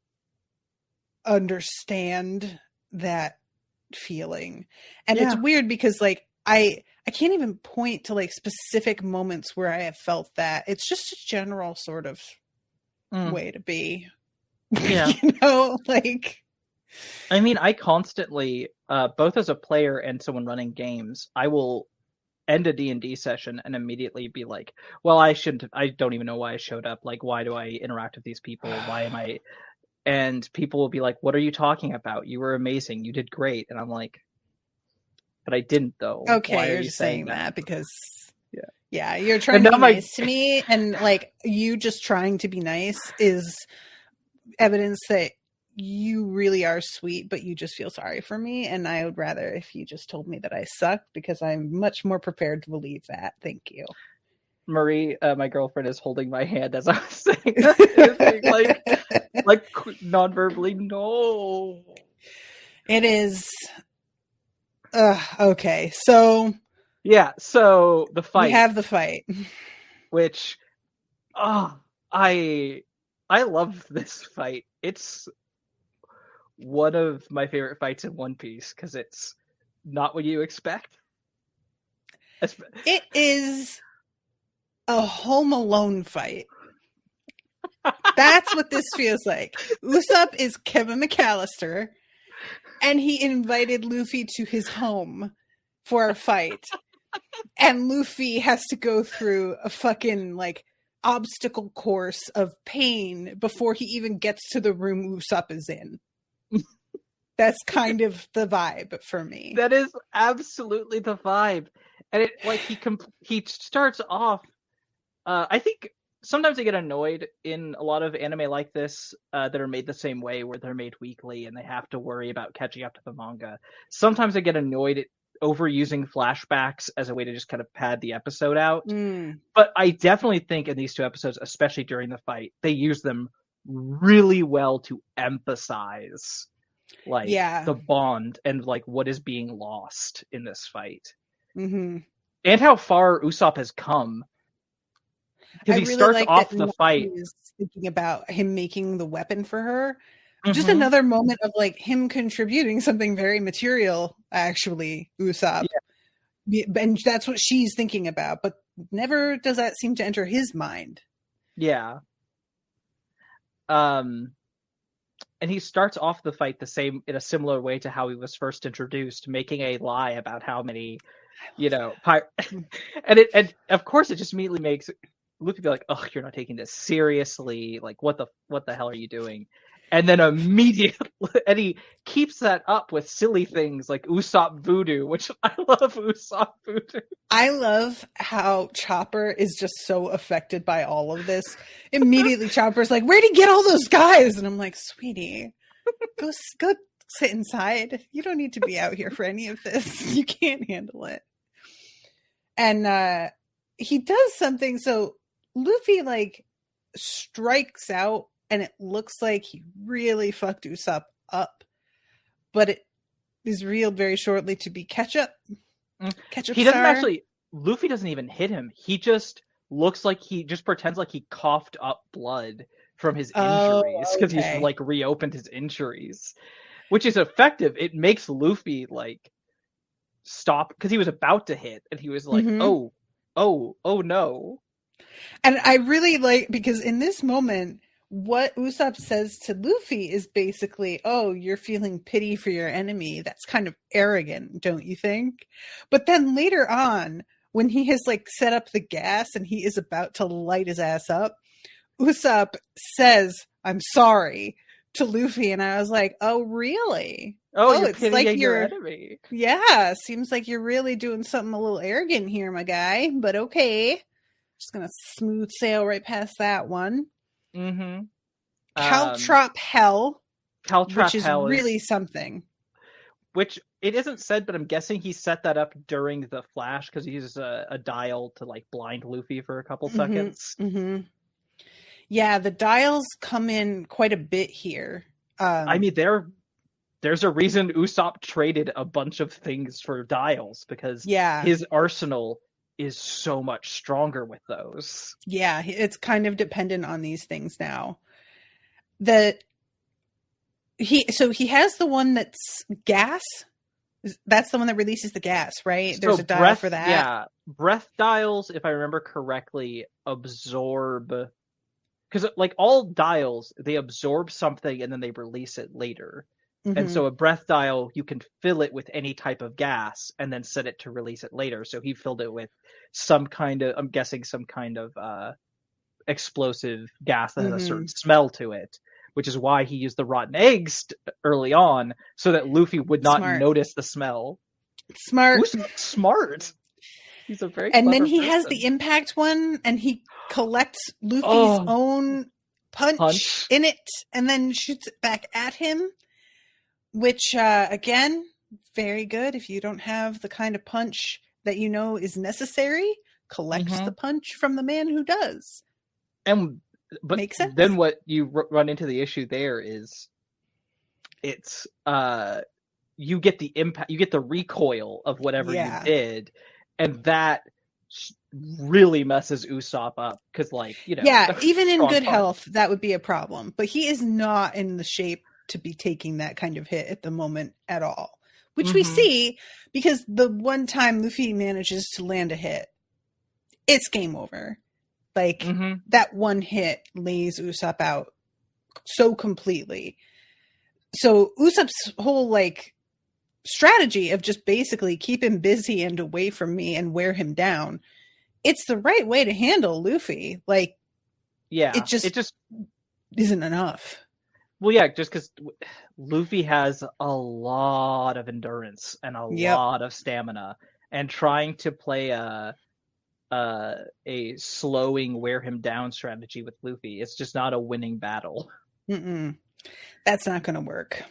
understand that feeling. And it's weird because like, I can't even point to like specific moments where I have felt that. It's just a general sort of way to be. Yeah. You know, like, I mean, I constantly, both as a player and someone running games, I will end a D&D session and immediately be like, well, I don't even know why I showed up. Like, why do I interact with these people? Why am I? And people will be like, what are you talking about? You were amazing. You did great. And I'm like, but I didn't though. Okay, why you're are you just saying that? that because you're trying to be nice to me, and like you just trying to be nice is evidence that you really are sweet, but you just feel sorry for me. And I would rather if you just told me that I suck, because I'm much more prepared to believe that. Thank you. Marie, my girlfriend, is holding my hand as I was saying that. like non-verbally, no. It is. Okay, so so the fight. We have the fight, which, I love this fight. It's one of my favorite fights in One Piece because it's not what you expect. It is a Home Alone fight. That's what this feels like. Usopp is Kevin McAllister, and he invited Luffy to his home for a fight. And Luffy has to go through a fucking like obstacle course of pain before he even gets to the room Usopp is in. That's kind of the vibe for me. That is absolutely the vibe. And it like he starts off, I think sometimes I get annoyed in a lot of anime like this that are made the same way, where they're made weekly and they have to worry about catching up to the manga. Sometimes I get annoyed at overusing flashbacks as a way to just kind of pad the episode out. But I definitely think in these two episodes, especially during the fight, they use them really well to emphasize like the bond and like what is being lost in this fight. And how far Usopp has come. Because he starts off the fight thinking about him making the weapon for her. Just another moment of like him contributing something very material, actually, Usopp. And that's what she's thinking about, but never does that seem to enter his mind. Yeah. And he starts off the fight in a similar way to how he was first introduced, making a lie about how many, and of course it just immediately makes Luffy be like, "Oh, you're not taking this seriously. Like, what the hell are you doing?" And then immediately, and he keeps that up with silly things like Usopp Voodoo, which I love Usopp Voodoo. I love how Chopper is just so affected by all of this. Immediately, Chopper's like, "Where'd he get all those guys?" And I'm like, "Sweetie, go sit inside. You don't need to be out here for any of this. You can't handle it." And he does something. So Luffy like strikes out, and it looks like he really fucked Usopp up, but it is revealed very shortly to be ketchup. He doesn't actually. Luffy doesn't even hit him. He just looks like he just pretends like he coughed up blood from his injuries because he's like reopened his injuries, which is effective. It makes Luffy like stop because he was about to hit, and he was like, "Oh, oh no. And I really like, because in this moment, what Usopp says to Luffy is basically, oh, you're feeling pity for your enemy. That's kind of arrogant, don't you think? But then later on, when he has like set up the gas and he is about to light his ass up, Usopp says, I'm sorry to Luffy. And I was like, oh, really? Oh, you're it's pitying like your enemy. Yeah, seems like you're really doing something a little arrogant here, my guy. But okay. Just gonna smooth sail right past that one. Mm-hmm. Caltrop Hell, which is Hell really something. Which it isn't said, but I'm guessing he set that up during the Flash because he uses a dial to like blind Luffy for a couple seconds. Mm-hmm. Yeah, the dials come in quite a bit here. I mean, there's a reason Usopp traded a bunch of things for dials because his arsenal is so much stronger with those. Yeah, it's kind of dependent on these things now. He has the one that's gas. That's the one that releases the gas, right? There's a dial for that. Yeah, breath dials, if I remember correctly, absorb, because like all dials, they absorb something and then they release it later. Mm-hmm. And so a breath dial, you can fill it with any type of gas and then set it to release it later. So he filled it with some kind of, I'm guessing some kind of explosive gas that has a certain smell to it, which is why he used the rotten eggs early on so that Luffy would not notice the smell. Smart. Smart. He's a very And then he person. has the impact one and he collects Luffy's own punch in it and then shoots it back at him. Which, again, very good. If you don't have the kind of punch that you know is necessary, collects the punch from the man who does. But makes sense. Then what you run into the issue there is it's you get the impact, you get the recoil of whatever you did, and that really messes Usopp up because, like, you know, even in good health, that would be a problem. But he is not in the shape to be taking that kind of hit at the moment at all, which we see because the one time Luffy manages to land a hit, it's game over. Like that one hit lays Usopp out so completely. So Usopp's whole like strategy of just basically keep him busy and away from me and wear him down, it's the right way to handle Luffy. Like, it just isn't enough. Well, yeah, just because Luffy has a lot of endurance and a lot of stamina, and trying to play a slowing, wear him down strategy with Luffy, it's just not a winning battle. That's not going to work.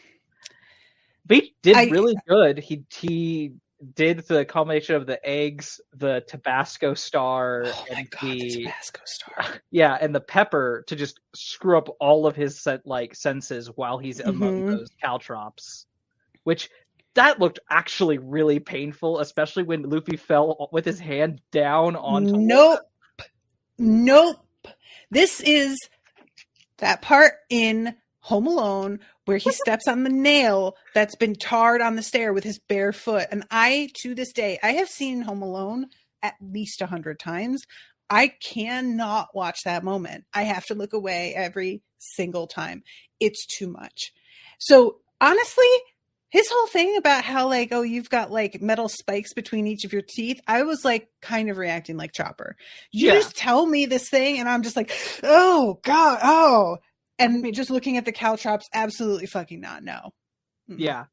But he did really good. He did the combination of the eggs, the Tabasco star, and the Tabasco star. Yeah, and the pepper to just screw up all of his senses while he's among those caltrops, which that looked actually really painful, especially when Luffy fell with his hand down onto. Nope. This is that part in Home Alone where he steps on the nail that's been tarred on the stair with his bare foot. And to this day, I have seen Home Alone at least 100 times. I cannot watch that moment. I have to look away every single time. It's too much. So honestly, his whole thing about how like, oh, you've got like metal spikes between each of your teeth, I was like kind of reacting like Chopper. You just tell me this thing and I'm just like, oh God, oh. And just looking at the caltrops, absolutely fucking not. No. Yeah.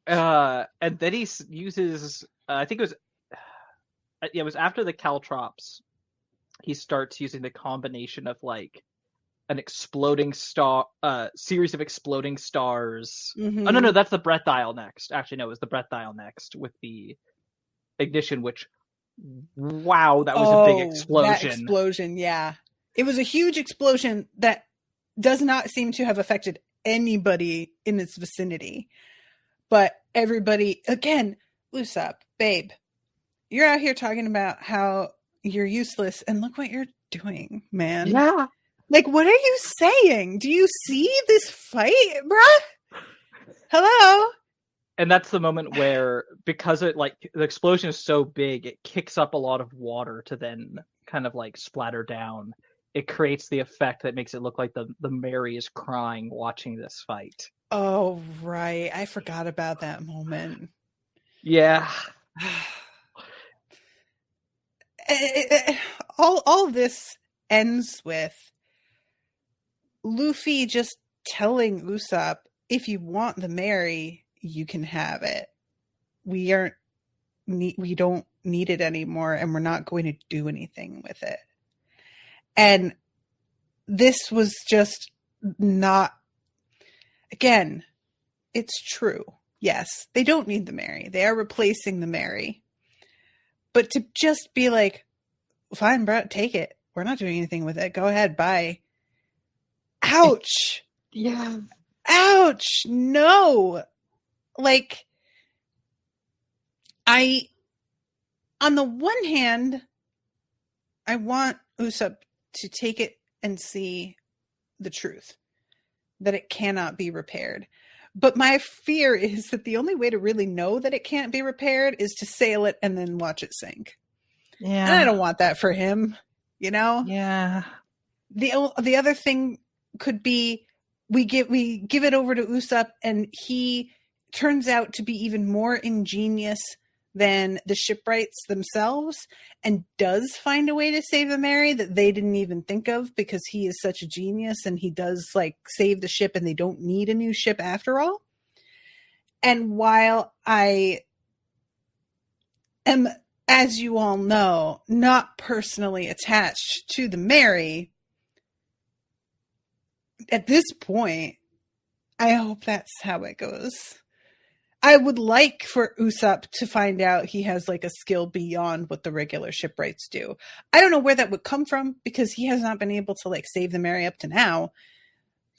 And then he uses, I think it was after the caltrops, he starts using the combination of like an exploding star, series of exploding stars. Oh, no, that's the breath dial next. Actually, no, it was the breath dial next with the ignition, which, wow, that was a big explosion. That explosion, yeah. It was a huge explosion that does not seem to have affected anybody in its vicinity. But everybody, again, Usopp, babe, you're out here talking about how you're useless, and look what you're doing, man. Yeah. Like, what are you saying? Do you see this fight, bruh? Hello? And that's the moment where, because it like the explosion is so big, it kicks up a lot of water to then kind of like splatter down. It creates the effect that makes it look like the Mary is crying watching this fight. Oh, right. I forgot about that moment. Yeah. All this ends with Luffy just telling Usopp, if you want the Mary, you can have it. We don't need it anymore, and we're not going to do anything with it. And this was just not, again, it's true. Yes, they don't need the Mary. They are replacing the Mary. But to just be like, fine, bro, take it. We're not doing anything with it. Go ahead, bye. Ouch. Yeah. Ouch. No. Like, on the one hand, I want Usopp to take it and see the truth, that it cannot be repaired. But my fear is that the only way to really know that it can't be repaired is to sail it and then watch it sink. Yeah. And I don't want that for him, you know? Yeah. The other thing could be we give it over to Usopp, and he turns out to be even more ingenious than the shipwrights themselves, and does find a way to save the Mary that they didn't even think of, because he is such a genius and he does like save the ship and they don't need a new ship after all. And while I am, as you all know, not personally attached to the Mary, at this point, I hope that's how it goes. I would like for Usopp to find out he has like a skill beyond what the regular shipwrights do. I don't know where that would come from, because he has not been able to like save the Mary up to now.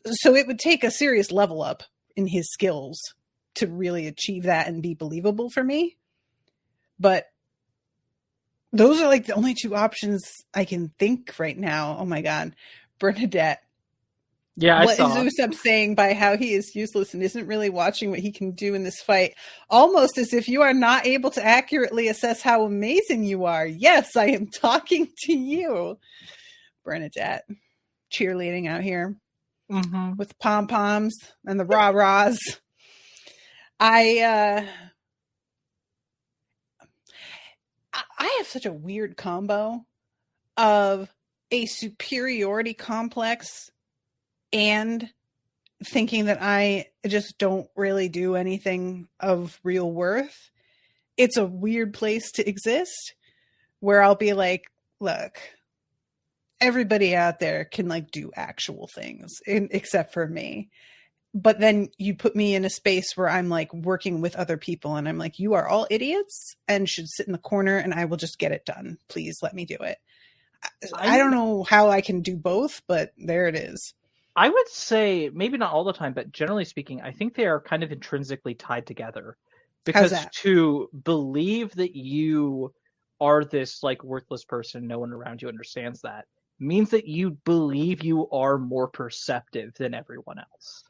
So it would take a serious level up in his skills to really achieve that and be believable for me. But those are like the only two options I can think right now. Oh my God. Bernadette. Yeah, What is Usopp saying by how he is useless and isn't really watching what he can do in this fight? Almost as if you are not able to accurately assess how amazing you are. Yes, I am talking to you. Bernadette. Cheerleading out here with pom-poms and the rah-rahs. I have such a weird combo of a superiority complex and thinking that I just don't really do anything of real worth. It's a weird place to exist, where I'll be like, look, everybody out there can like do actual things except for me. But then you put me in a space where I'm like working with other people and I'm like, you are all idiots and should sit in the corner and I will just get it done. Please let me do it. I don't know how I can do both, but there it is. I would say, maybe not all the time, but generally speaking, I think they are kind of intrinsically tied together. Because to believe that you are this like worthless person, no one around you understands that, means that you believe you are more perceptive than everyone else.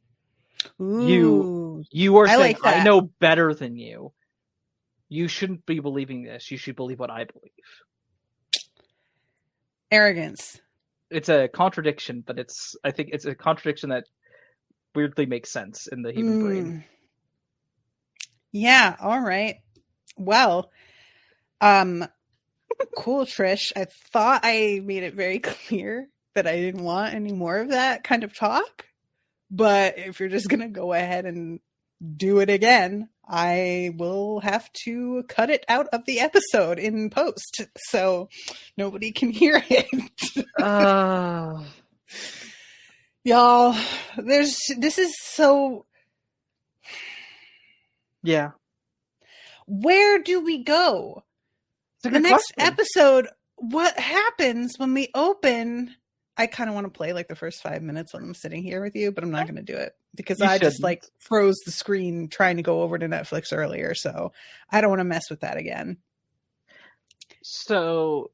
Ooh, you are saying, like that. I know better than you. You shouldn't be believing this. You should believe what I believe. Arrogance. It's a contradiction, but I think it's a contradiction that weirdly makes sense in the human brain. Yeah, all right. Well, cool, Trish. I thought I made it very clear that I didn't want any more of that kind of talk. But if you're just going to go ahead and do it again, I will have to cut it out of the episode in post so nobody can hear it. Y'all, this is so... Yeah. Where do we go? The next episode, what happens when we open... I kind of want to play like the first 5 minutes when I'm sitting here with you, but I'm not going to do it because I just like froze the screen trying to go over to Netflix earlier. So I don't want to mess with that again. So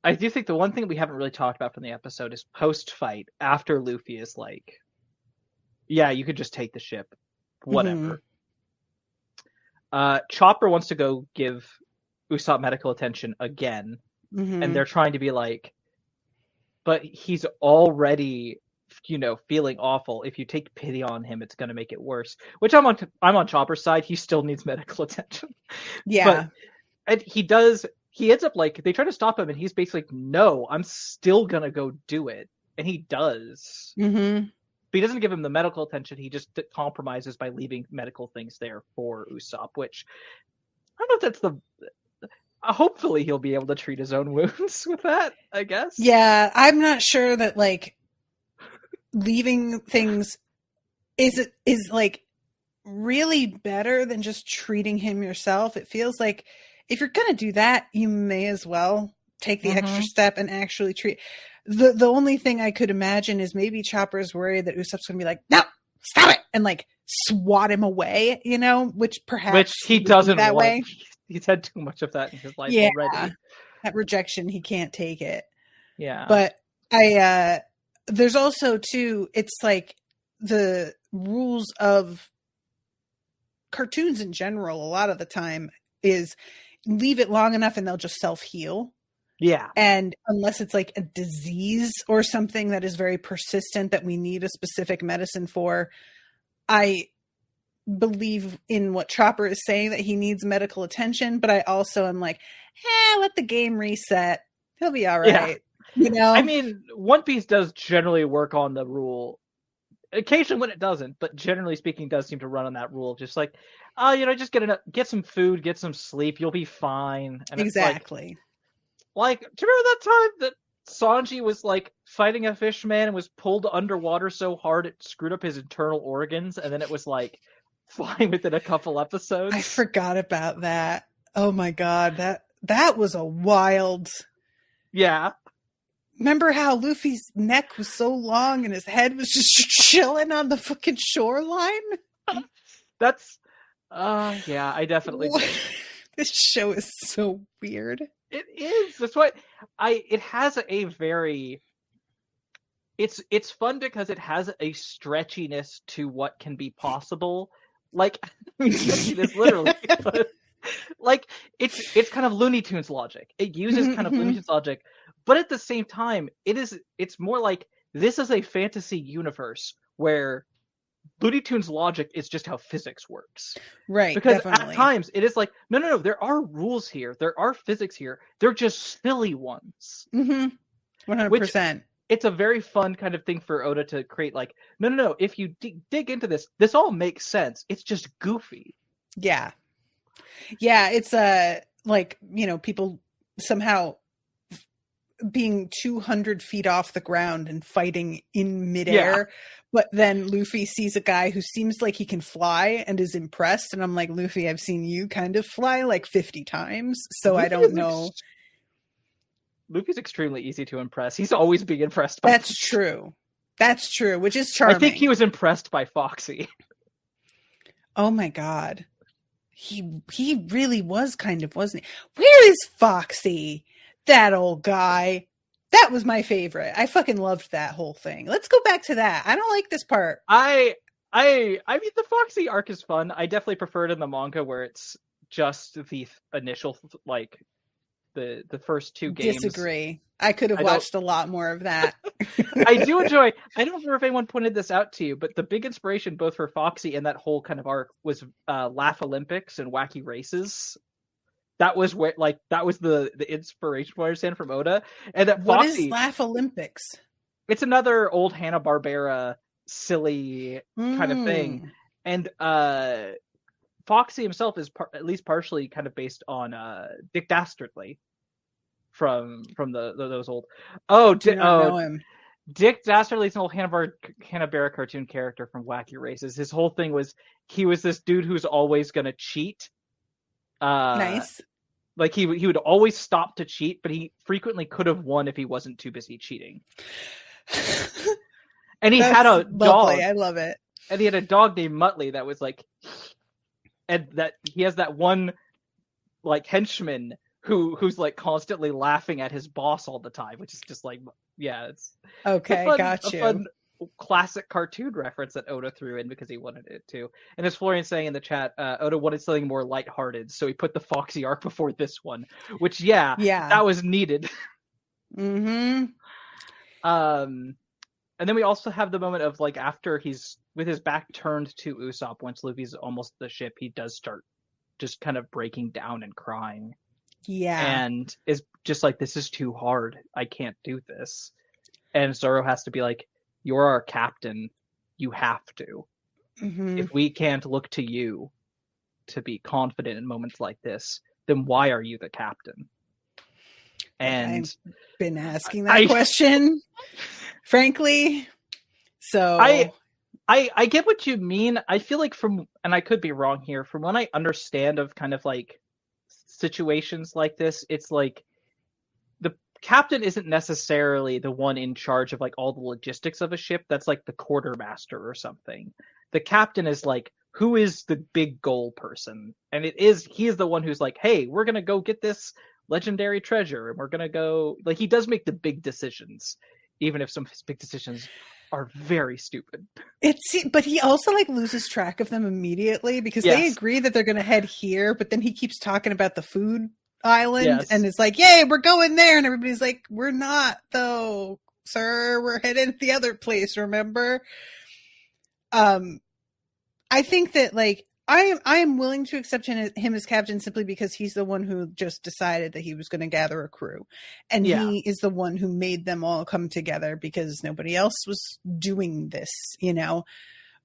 I do think the one thing we haven't really talked about from the episode is post-fight, after Luffy is like, yeah, you could just take the ship, whatever. Chopper wants to go give Usopp medical attention again, and they're trying to be like, but he's already, feeling awful. If you take pity on him, it's going to make it worse. Which I'm on Chopper's side. He still needs medical attention. Yeah. And he ends up like, they try to stop him, and he's basically like, no, I'm still going to go do it. And he does. Mm-hmm. But he doesn't give him the medical attention. He just compromises by leaving medical things there for Usopp, which I don't know if that's hopefully he'll be able to treat his own wounds with that, I guess. Yeah, I'm not sure that like leaving things is like really better than just treating him yourself. It feels like if you're gonna do that, you may as well take the extra step and actually treat. The only thing I could imagine is maybe Chopper's worried that Usopp's gonna be like, no, stop it, and like swat him away, which he doesn't that way. He's had too much of that in his life already. That rejection, he can't take it. Yeah. But there's also too, it's like the rules of cartoons in general, a lot of the time, is leave it long enough and they'll just self-heal. Yeah. And unless it's like a disease or something that is very persistent that we need a specific medicine for, I believe in what Chopper is saying, that he needs medical attention, but I also am like, let the game reset. He'll be all right. Yeah. I mean, One Piece does generally work on the rule. Occasionally when it doesn't, but generally speaking, does seem to run on that rule. Just like, just get some food, get some sleep, you'll be fine. And exactly. Like, do you remember that time that Sanji was like fighting a fish man and was pulled underwater so hard it screwed up his internal organs, and then it was like fine within a couple episodes? I forgot about that. Oh my god, that was a wild. Yeah. Remember how Luffy's neck was so long and his head was just chilling on the fucking shoreline? That's yeah, I definitely did. This show is so weird. It is. That's what it has a very it's fun because it has a stretchiness to what can be possible. Like, stretchiness literally, but like it's kind of Looney Tunes logic. It uses kind of Looney Tunes logic, but at the same time, it's more like this is a fantasy universe where Looney Tunes logic is just how physics works. Right. Because definitely. at times it is like, no, there are rules here. There are physics here. They're just silly ones. 100%. It's a very fun kind of thing for Oda to create. Like, no. If you dig into this all makes sense. It's just goofy. Yeah. Yeah. It's like, people somehow being 200 feet off the ground and fighting in midair. But then Luffy sees a guy who seems like he can fly and is impressed. And I'm like, Luffy, I've seen you kind of fly like 50 times. So Luffy, I don't know. Luffy's extremely easy to impress. He's always being impressed by That's true. That's true, which is charming. I think he was impressed by Foxy. Oh my god. He really was kind of, wasn't he? Where is Foxy? That old guy. That was my favorite. I fucking loved that whole thing. Let's go back to that. I don't like this part. I mean, the Foxy arc is fun. I definitely prefer it in the manga where it's just the initial, like, the first two games. Disagree. I could have watched a lot more of that. I do enjoy. I don't remember if anyone pointed this out to you, but the big inspiration both for Foxy and that whole kind of arc was Laugh Olympics and Wacky Races. That was where, like, that was the inspiration, what I understand, from Oda. And that what Foxy, is Laugh Olympics? It's another old Hanna-Barbera silly kind of thing. And Foxy himself is at least partially kind of based on Dick Dastardly from those old. Know him. Dick Dastardly's an old Hanna-Barbera cartoon character from Wacky Races. His whole thing was he was this dude who's always going to cheat. Nice. Like he would always stop to cheat, but he frequently could have won if he wasn't too busy cheating. And he had a dog. I love it. And he had a dog named Muttley that was like, and that he has that one like henchman who's like constantly laughing at his boss all the time, which is just like, yeah, it's okay. Got you. classic cartoon reference that Oda threw in because he wanted it to. And as Florian's saying in the chat, Oda wanted something more lighthearted, so he put the Foxy arc before this one, which that was needed. Mm-hmm. And then we also have the moment of like after he's with his back turned to Usopp, once Luffy's almost at the ship, he does start just kind of breaking down and crying. Yeah. And is just like, this is too hard. I can't do this. And Zoro has to be like, you're our captain. You have to. Mm-hmm. If we can't look to you to be confident in moments like this, then why are you the captain? And I've been asking that question, frankly. So I get what you mean. I feel like and I could be wrong here, from what I understand of kind of like situations like this, it's like the captain isn't necessarily the one in charge of like all the logistics of a ship. That's like the quartermaster or something. The captain is like, who is the big goal person? And he is the one who's like, hey, we're gonna go get this legendary treasure, and we're gonna go, like, he does make the big decisions, even if some of his big decisions are very stupid. But he also like loses track of them immediately because they agree that they're gonna head here, but then he keeps talking about the food island and it's like, yay, we're going there, and everybody's like, we're not though, sir, we're headed the other place, remember? I think that like I am willing to accept him as captain simply because he's the one who just decided that he was going to gather a crew, and he is the one who made them all come together because nobody else was doing this, you know.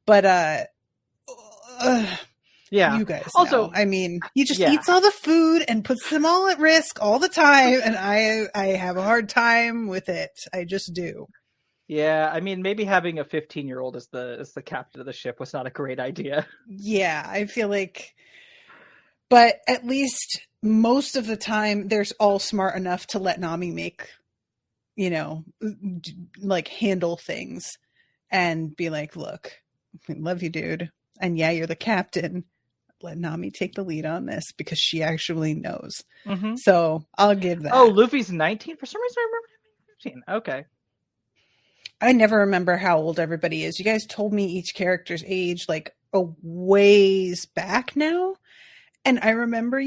But you guys also know. I mean, he just eats all the food and puts them all at risk all the time, and I have a hard time with it. I just do. Yeah, I mean, maybe having a 15-year-old as the captain of the ship was not a great idea. Yeah, I feel like, but at least most of the time, they're all smart enough to let Nami make, you know, like handle things and be like, look, I love you, dude. And yeah, you're the captain. Let Nami take the lead on this because she actually knows. Mm-hmm. So I'll give that. Oh, Luffy's 19? For some reason, I remember him being 15. Okay. I never remember how old everybody is. You guys told me each character's age like a ways back now. And I remember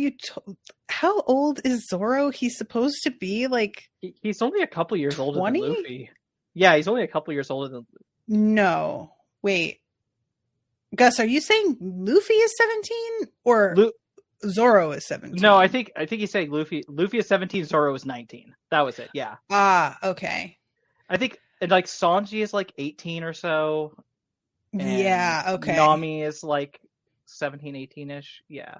how old is Zoro? He's supposed to be like... He's only a couple years older than Luffy. Yeah, he's only a couple years older than... No. Wait. Gus, are you saying Luffy is 17? Or Zoro is 17? No, I think he's saying Luffy is 17, Zoro is 19. That was it, yeah. Ah, okay. I think... And like Sanji is like 18 or so. Yeah, okay. Nami is like 17, 18-ish. Yeah.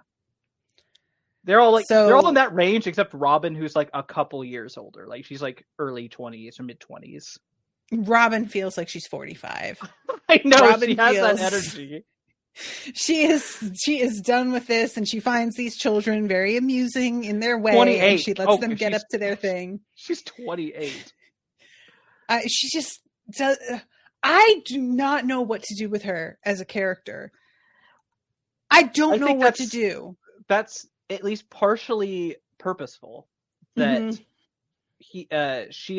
They're all they're all in that range except Robin, who's like a couple years older. Like she's like early 20s or mid 20s. Robin feels like she's 45. I know, Robin she has that energy. She is done with this, and she finds these children very amusing in their way. 28. And she lets them get up to their thing. She's 28. She just does. I do not know what to do with her as a character. I don't know what to do. That's at least partially purposeful. That she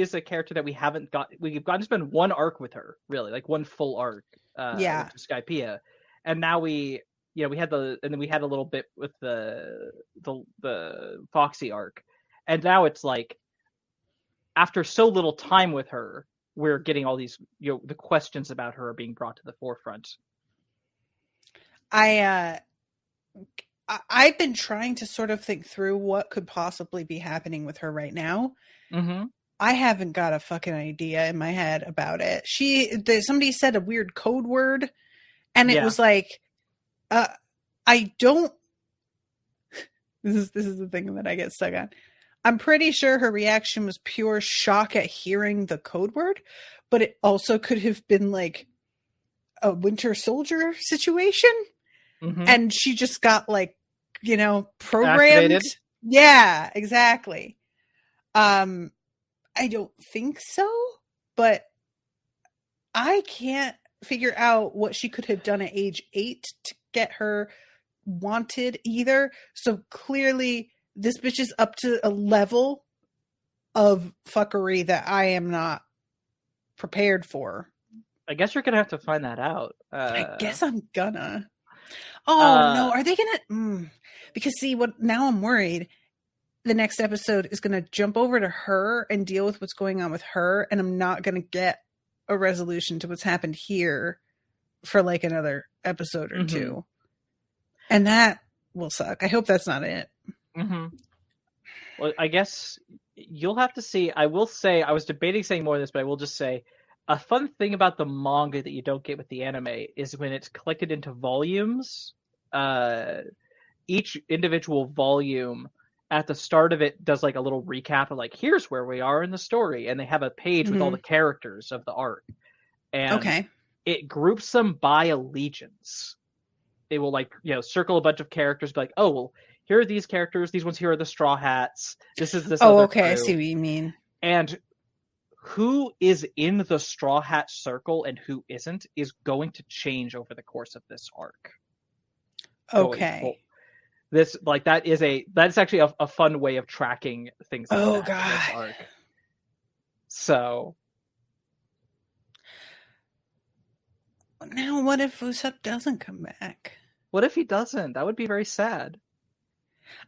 is a character that we haven't got. We've gotten to spend one arc with her, really, like one full arc. Skypiea, and now we had and then we had a little bit with the Foxy arc, and now it's like, after so little time with her, we're getting all these, the questions about her are being brought to the forefront. I've been trying to sort of think through what could possibly be happening with her right now. Mm-hmm. I haven't got a fucking idea in my head about it. Somebody said a weird code word, and it was like, I don't. This is the thing that I get stuck on. I'm pretty sure her reaction was pure shock at hearing the code word, but it also could have been like a Winter Soldier situation. Mm-hmm. And she just got like, programmed. Activated. Yeah, exactly. I don't think so, but I can't figure out what she could have done at age 8 to get her wanted either. So clearly this bitch is up to a level of fuckery that I am not prepared for. I guess you're gonna have to find that out. I guess I'm gonna. Oh no, are they gonna? Because see, what now? I'm worried. The next episode is gonna jump over to her and deal with what's going on with her, and I'm not gonna get a resolution to what's happened here for like another episode or two, and that will suck. I hope that's not it. Well, I guess you'll have to see. I will say, I was debating saying more of this, but I will just say, a fun thing about the manga that you don't get with the anime is when it's collected into volumes, each individual volume at the start of it does like a little recap of like, here's where we are in the story. And they have a page with all the characters of the arc. And it groups them by allegiance. It will like, circle a bunch of characters, be like, oh, well, here are these characters. These ones here are the Straw Hats. This is this other crew. I see what you mean. And who is in the Straw Hat circle and who isn't is going to change over the course of this arc. Okay. That's actually a fun way of tracking things. Like God. This arc. So. Now, what if Usopp doesn't come back? What if he doesn't? That would be very sad.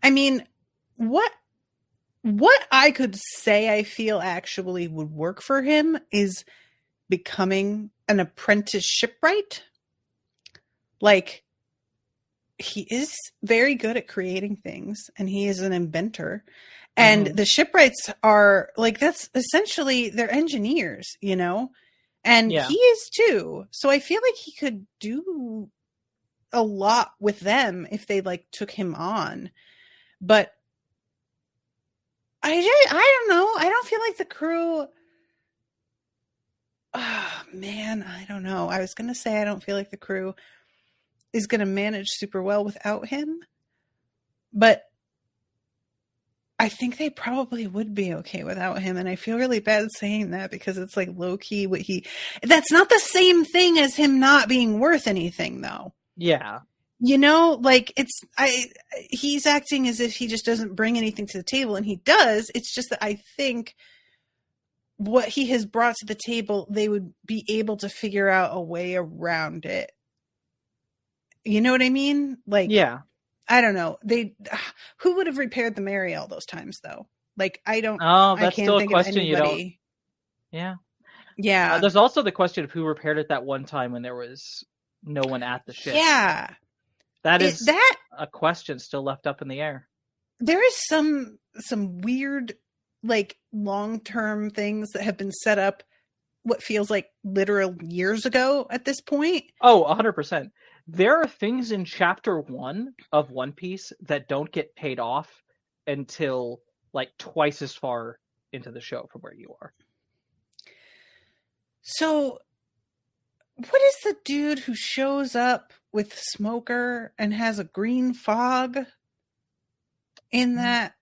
I mean, what I could say I feel actually would work for him is becoming an apprentice shipwright. Like, he is very good at creating things, and he is an inventor. And the shipwrights are like, that's essentially, they're engineers, and he is too. So I feel like he could do a lot with them if they like took him on. But I don't know. I don't feel like the crew. Oh man, I don't know. I was going to say I don't feel like the crew is going to manage super well without him. But I think they probably would be okay without him. And I feel really bad saying that because it's like low key that's not the same thing as him not being worth anything though. Yeah. Like he's acting as if he just doesn't bring anything to the table, and he does. It's just that I think what he has brought to the table, they would be able to figure out a way around it. You know what I mean? Like, yeah. I don't know. Who would have repaired the Mary all those times though? Like, I don't. Oh, that's I can't still a think question. Of anybody. You don't. Yeah. Yeah. There's also the question of who repaired it that one time when there was no one at the ship. Yeah. That is a question still left up in the air. There is some weird, like, long-term things that have been set up what feels like literal years ago at this point. Oh, 100%. There are things in chapter 1 of One Piece that don't get paid off until like twice as far into the show from where you are. So, what is the dude who shows up with Smoker and has a green fog in that?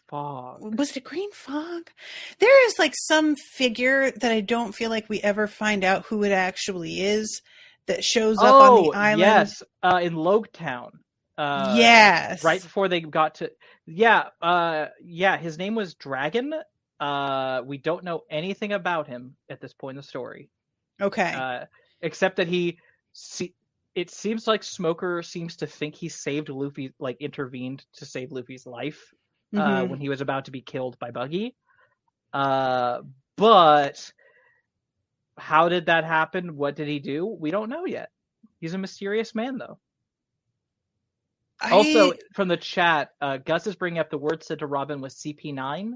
Fog. Was it green fog? There is like some figure that I don't feel like we ever find out who it actually is that shows up on the island. Yes, in Logetown. Yes. Right before they got to... his name was Dragon. We don't know anything about him at this point in the story. Okay. Except that it seems like Smoker seems to think he saved Luffy, like intervened to save Luffy's life when he was about to be killed by Buggy. But how did that happen? What did he do? We don't know yet. He's a mysterious man, though. Also, from the chat, Gus is bringing up the word said to Robin was CP9.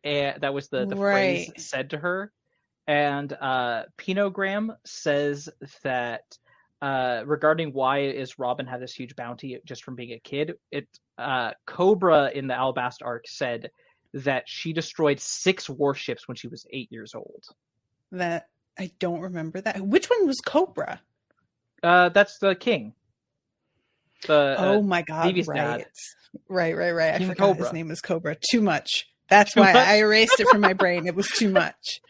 And that was the phrase said to her. And Pinogram says that regarding why is Robin had this huge bounty just from being a kid, Cobra in the Alabasta arc said that she destroyed 6 warships when she was 8 years old. That I don't remember that. Which one was Cobra? That's the king. Oh my god! Vivi's right. dad. Right. I King forgot Cobra. His name was Cobra. Too much. That's why I erased it from my brain. It was too much.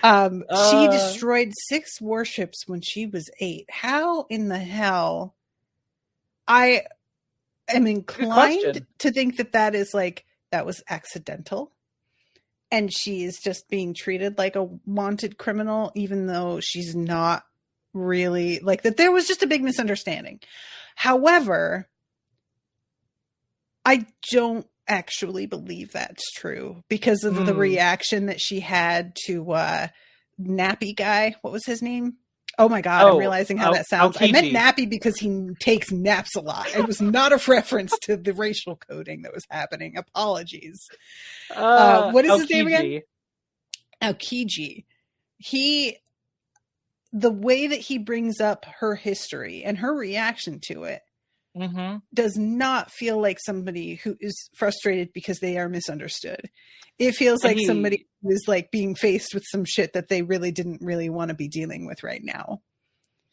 She destroyed 6 warships when she was 8. How in the hell? I am inclined to think that is like that was accidental, and she is just being treated like a wanted criminal, even though she's not really, like, that there was just a big misunderstanding. However, I don't actually believe that's true because of the reaction that she had to Nappy guy. What was his name? Oh my God, I'm realizing how that sounds. Aokiji. I meant Nappy because he takes naps a lot. It was not a reference to the racial coding that was happening. Apologies. What is his name again? Aokiji. The way that he brings up her history and her reaction to it does not feel like somebody who is frustrated because they are misunderstood. It feels like somebody who is like being faced with some shit that they really didn't really want to be dealing with right now.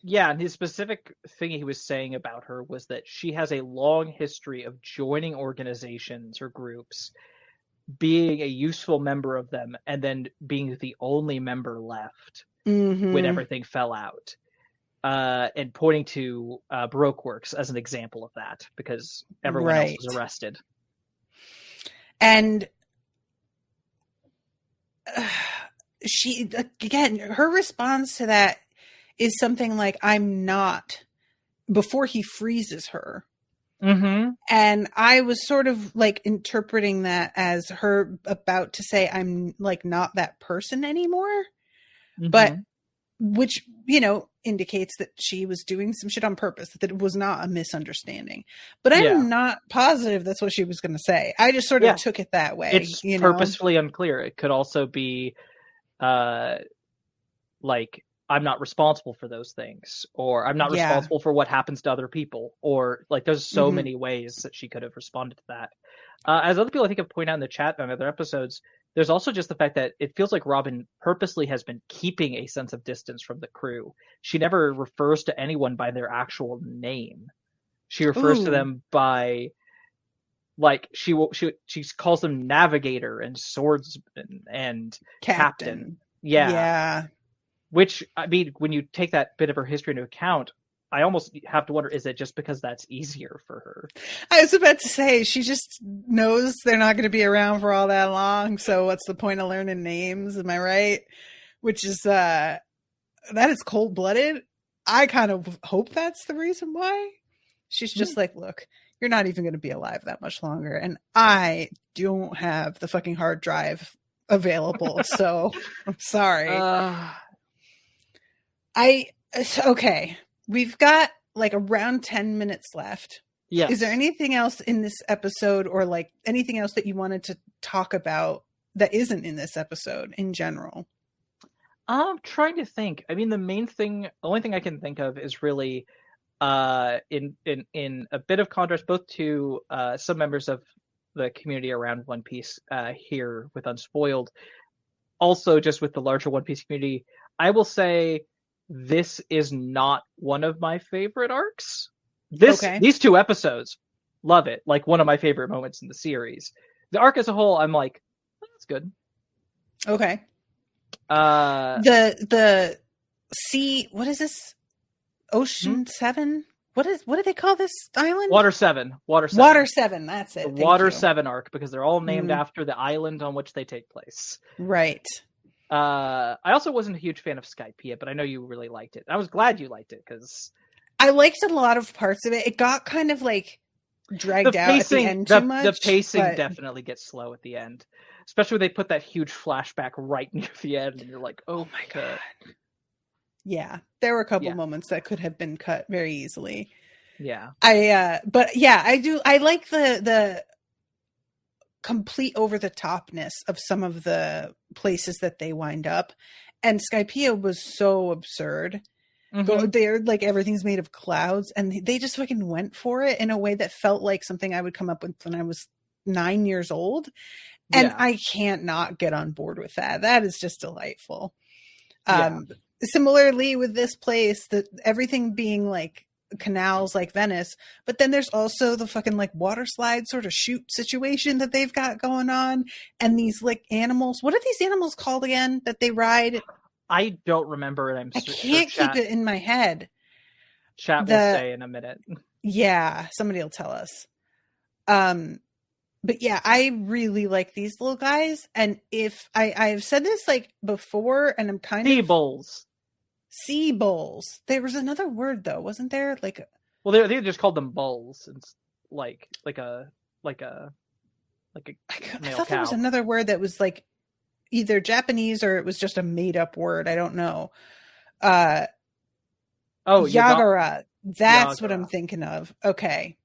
Yeah, and his specific thing he was saying about her was that she has a long history of joining organizations or groups, being a useful member of them, and then being the only member left when everything fell out. And pointing to Baroque Works as an example of that, because everyone else was arrested. And she, again, her response to that is something like, I'm not, before he freezes her. And I was sort of like interpreting that as her about to say, I'm like not that person anymore. But which, you know, indicates that she was doing some shit on purpose, that it was not a misunderstanding. But I'm not positive that's what she was going to say. I just sort of took it that way. It's purposefully unclear. It could also be like, I'm not responsible for those things, or I'm not responsible for what happens to other people, or like there's so many ways that she could have responded to that. As other people I think have pointed out in the chat on other episodes, there's also just the fact that it feels like Robin purposely has been keeping a sense of distance from the crew. She never refers to anyone by their actual name. She refers to them by, like, she calls them navigator and swordsman and captain. Yeah. Which, I mean, when you take that bit of her history into account, I almost have to wonder, is it just because that's easier for her? I was about to say, she just knows they're not going to be around for all that long, so what's the point of learning names? Am I right? Which is, that is cold-blooded. I kind of hope that's the reason why. She's just like, look, you're not even going to be alive that much longer, and I don't have the fucking hard drive available, so I'm sorry. Okay. We've got like around 10 minutes left. Yes. Is there anything else in this episode, or like anything else that you wanted to talk about that isn't in this episode in general? I'm trying to think. I mean, the only thing I can think of is really in a bit of contrast both to some members of the community around One Piece here with Unspoiled, also just with the larger One Piece community. I will say this is not one of my favorite arcs. These two episodes, love it. Like, one of my favorite moments in the series. The arc as a whole, I'm like, that's good. Okay. The sea, what is this? Ocean 7? What do they call this island? Water 7. Water 7, that's it. The Water 7 arc, because they're all named after the island on which they take place. Right. I also wasn't a huge fan of Skypiea, but I know you really liked it. I was glad you liked it, because I liked a lot of parts of it. It got kind of like dragged out at the end too much. The pacing definitely gets slow at the end, especially when they put that huge flashback right near the end, and you're like, oh my God. Yeah, there were a couple moments that could have been cut very easily. Yeah. I do. I like the complete over the topness of some of the places that they wind up, and Skypiea was so absurd. They're like, everything's made of clouds, and they just fucking went for it in a way that felt like something I would come up with when I was 9 years old, and I can't not get on board with that. That is just delightful. Similarly with this place, that everything being like canals like Venice, but then there's also the fucking like water slide sort of shoot situation that they've got going on, and these like animals. What are these animals called again that they ride? I don't remember, and I can't keep it in my head. Chat will say in a minute. Yeah, somebody will tell us. but yeah, I really like these little guys. And if I've said this like before, and I'm kind sea of bulls. sea bulls. There was another word though, wasn't there? Like, Well, they just called them bulls. It's like a I male thought there was cow. another word that was like either Japanese or it was just a made up word. I don't know. Oh, Yagara. That's what I'm Yagara. thinking of. Okay.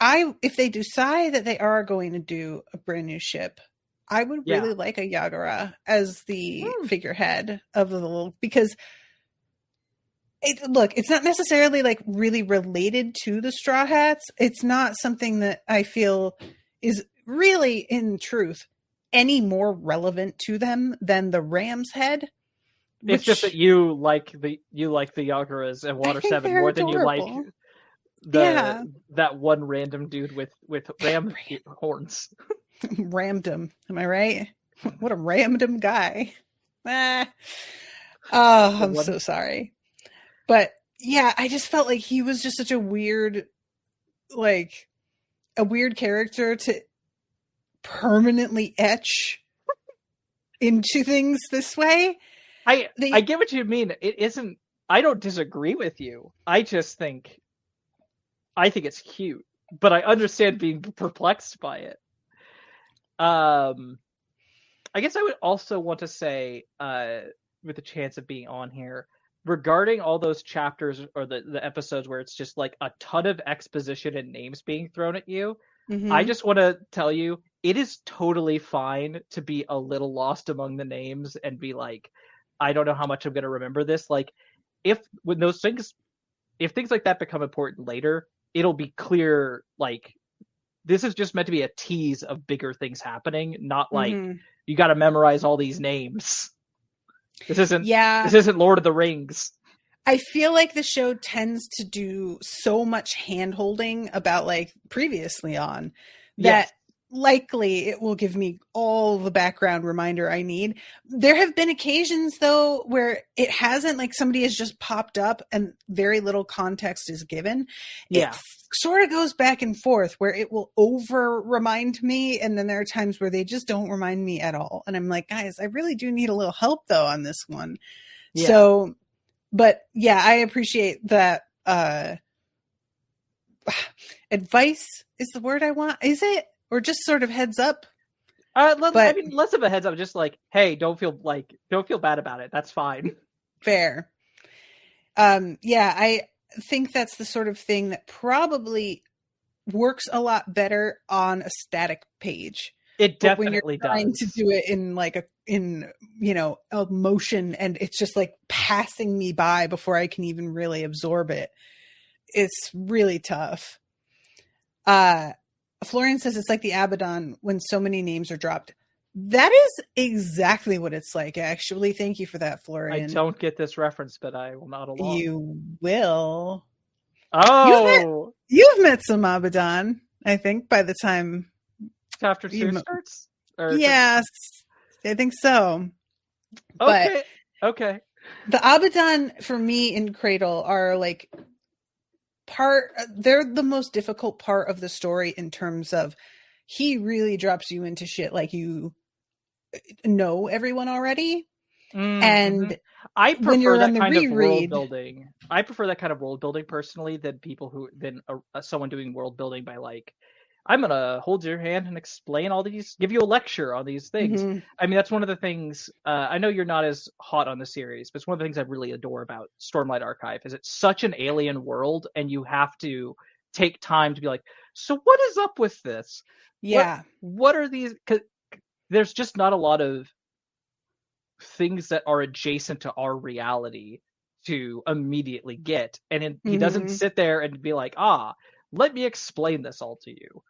If they decide that they are going to do a brand new ship, I would really like a Yagara as the figurehead of the little, because it's not necessarily like really related to the Straw Hats. It's not something that I feel is really, in truth, any more relevant to them than the Ram's Head. It's just that you like the Yagaras and Water 7 more than adorable. you like that one random dude with ram horns. Ramdom, am I right? What a random guy. I'm so sorry. But yeah, I just felt like he was just such a weird character to permanently etch into things this way. I get what you mean. It isn't. I don't disagree with you. I think it's cute, but I understand being perplexed by it. I guess I would also want to say, with the chance of being on here, regarding all those chapters or the episodes where it's just like a ton of exposition and names being thrown at you, I just want to tell you, it is totally fine to be a little lost among the names and be like, I don't know how much I'm going to remember this. Like, if things like that become important later, it'll be clear, like, this is just meant to be a tease of bigger things happening, not like you got to memorize all these names. This isn't Lord of the Rings. I feel like the show tends to do so much hand-holding about like previously on that likely it will give me all the background reminder I need. There have been occasions though where it hasn't, like somebody has just popped up and very little context is given. Yeah. It sort of goes back and forth where it will over remind me. And then there are times where they just don't remind me at all. And I'm like, guys, I really do need a little help though on this one. Yeah. So, but yeah, I appreciate that. Advice is the word I want. Is it? Or just sort of heads up? I mean, less of a heads up, just like, hey, don't feel bad about it. That's fine. Fair. Yeah, I think that's the sort of thing that probably works a lot better on a static page. It definitely when you're trying does. to do it in like a motion, and it's just like passing me by before I can even really absorb it. It's really tough. Florian says it's like the Abaddon when so many names are dropped. That is exactly what it's like, actually. Thank you for that, Florian. I don't get this reference, but I will not along. You will. Oh! You've met some Abaddon, I think, by the time chapter 2 starts? Yes, I think so. Okay. Okay. The Abaddon, for me, in Cradle are like they're the most difficult part of the story in terms of he really drops you into shit like you know everyone already. And I prefer that kind of world building. I prefer that kind of world building personally than someone doing world building by like, I'm gonna hold your hand and explain all these, give you a lecture on these things. I mean, that's one of the things. I know you're not as hot on the series, but it's one of the things I really adore about Stormlight Archive is it's such an alien world, and you have to take time to be like, so what is up with this? Yeah, what are these? Because there's just not a lot of things that are adjacent to our reality to immediately get, and he doesn't sit there and be like, let me explain this all to you.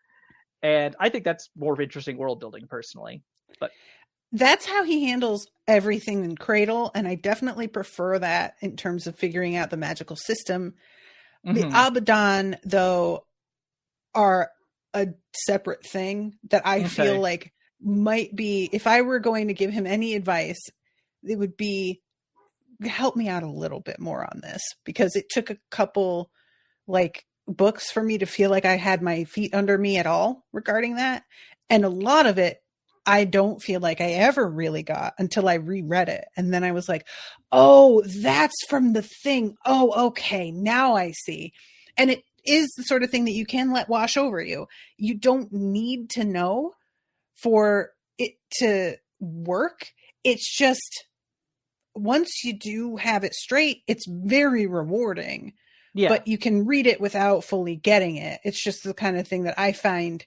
And I think that's more of interesting world building personally. But that's how he handles everything in Cradle, and I definitely prefer that in terms of figuring out the magical system. The Abaddon, though, are a separate thing that I feel like might be, if I were going to give him any advice, it would be help me out a little bit more on this, because it took a couple like books for me to feel like I had my feet under me at all regarding that. And a lot of it, I don't feel like I ever really got until I reread it. And then I was like, oh, that's from the thing. Oh, okay. Now I see. And it is the sort of thing that you can let wash over you. You don't need to know for it to work. It's just, once you do have it straight, it's very rewarding. Yeah. But you can read it without fully getting it. It's just the kind of thing that I find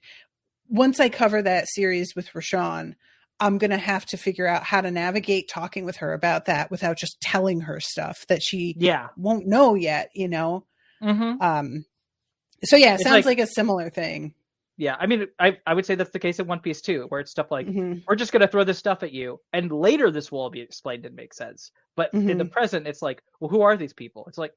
once I cover that series with Rashawn, I'm going to have to figure out how to navigate talking with her about that without just telling her stuff that she won't know yet, you know? Mm-hmm. So yeah, it sounds like a similar thing. Yeah. I mean, I would say that's the case in One Piece too, where it's stuff like, we're just going to throw this stuff at you. And later this will all be explained and make sense. But in the present, it's like, well, who are these people? It's like,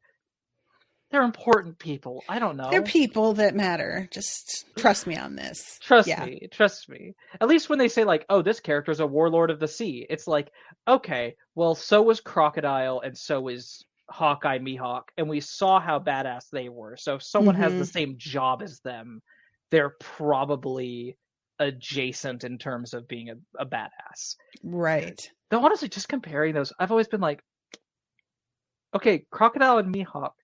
they're important people. I don't know. They're people that matter. Just trust me on this. Trust me. At least when they say like, oh, this character is a warlord of the sea. It's like, okay, well, so was Crocodile and so is Hawkeye Mihawk. And we saw how badass they were. So if someone has the same job as them, they're probably adjacent in terms of being a badass. Right. Though honestly, just comparing those, I've always been like, okay, Crocodile and Mihawk.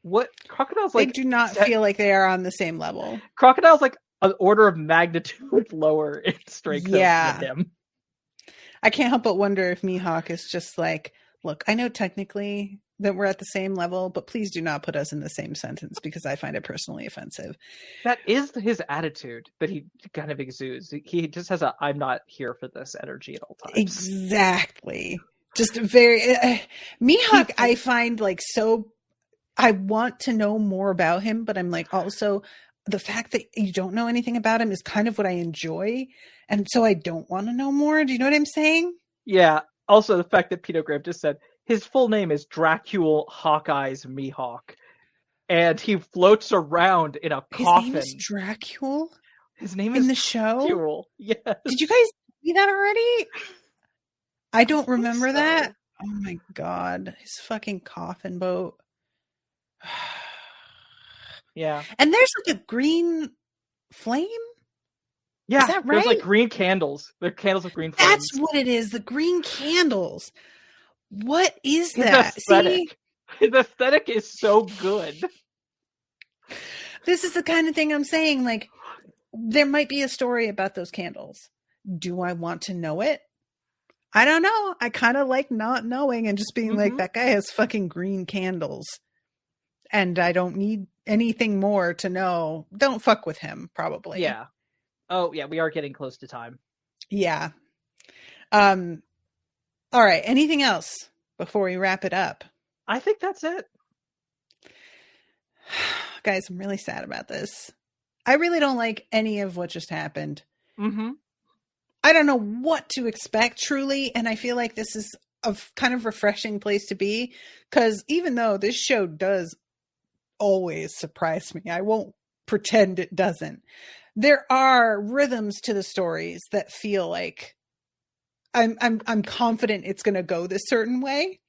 What Crocodile's like? They do not feel like they are on the same level. Crocodile's like an order of magnitude lower in strength than him. I can't help but wonder if Mihawk is just like, look, I know technically that we're at the same level, but please do not put us in the same sentence because I find it personally offensive. That is his attitude that he kind of exudes. He just has a "I'm not here for this" energy at all times. Exactly. Just very Mihawk. I find like so. I want to know more about him, but I'm like, also the fact that you don't know anything about him is kind of what I enjoy. And so I don't want to know more. Do you know what I'm saying? Yeah. Also the fact that Peter Graham just said his full name is Dracule Hawkeye's Mihawk. And he floats around in a coffin. His name is Dracule? His name is in the show? Dracule. Yes. Did you guys see that already? I don't remember that. Oh my God. His fucking coffin boat. Yeah. And there's like a green flame? Yeah. Is that right? There's like green candles. They're candles with green flames. That's what it is. The green candles. What is that? See? His aesthetic is so good. This is the kind of thing I'm saying. Like, there might be a story about those candles. Do I want to know it? I don't know. I kind of like not knowing and just being like, that guy has fucking green candles. And I don't need anything more to know. Don't fuck with him, probably. Yeah. Oh, yeah. We are getting close to time. Yeah. All right. Anything else before we wrap it up? I think that's it. Guys, I'm really sad about this. I really don't like any of what just happened. Mm-hmm. I don't know what to expect, truly. And I feel like this is a kind of refreshing place to be. Because even though this show does always surprise me, I won't pretend it doesn't. There are rhythms to the stories that feel like I'm confident it's going to go this certain way.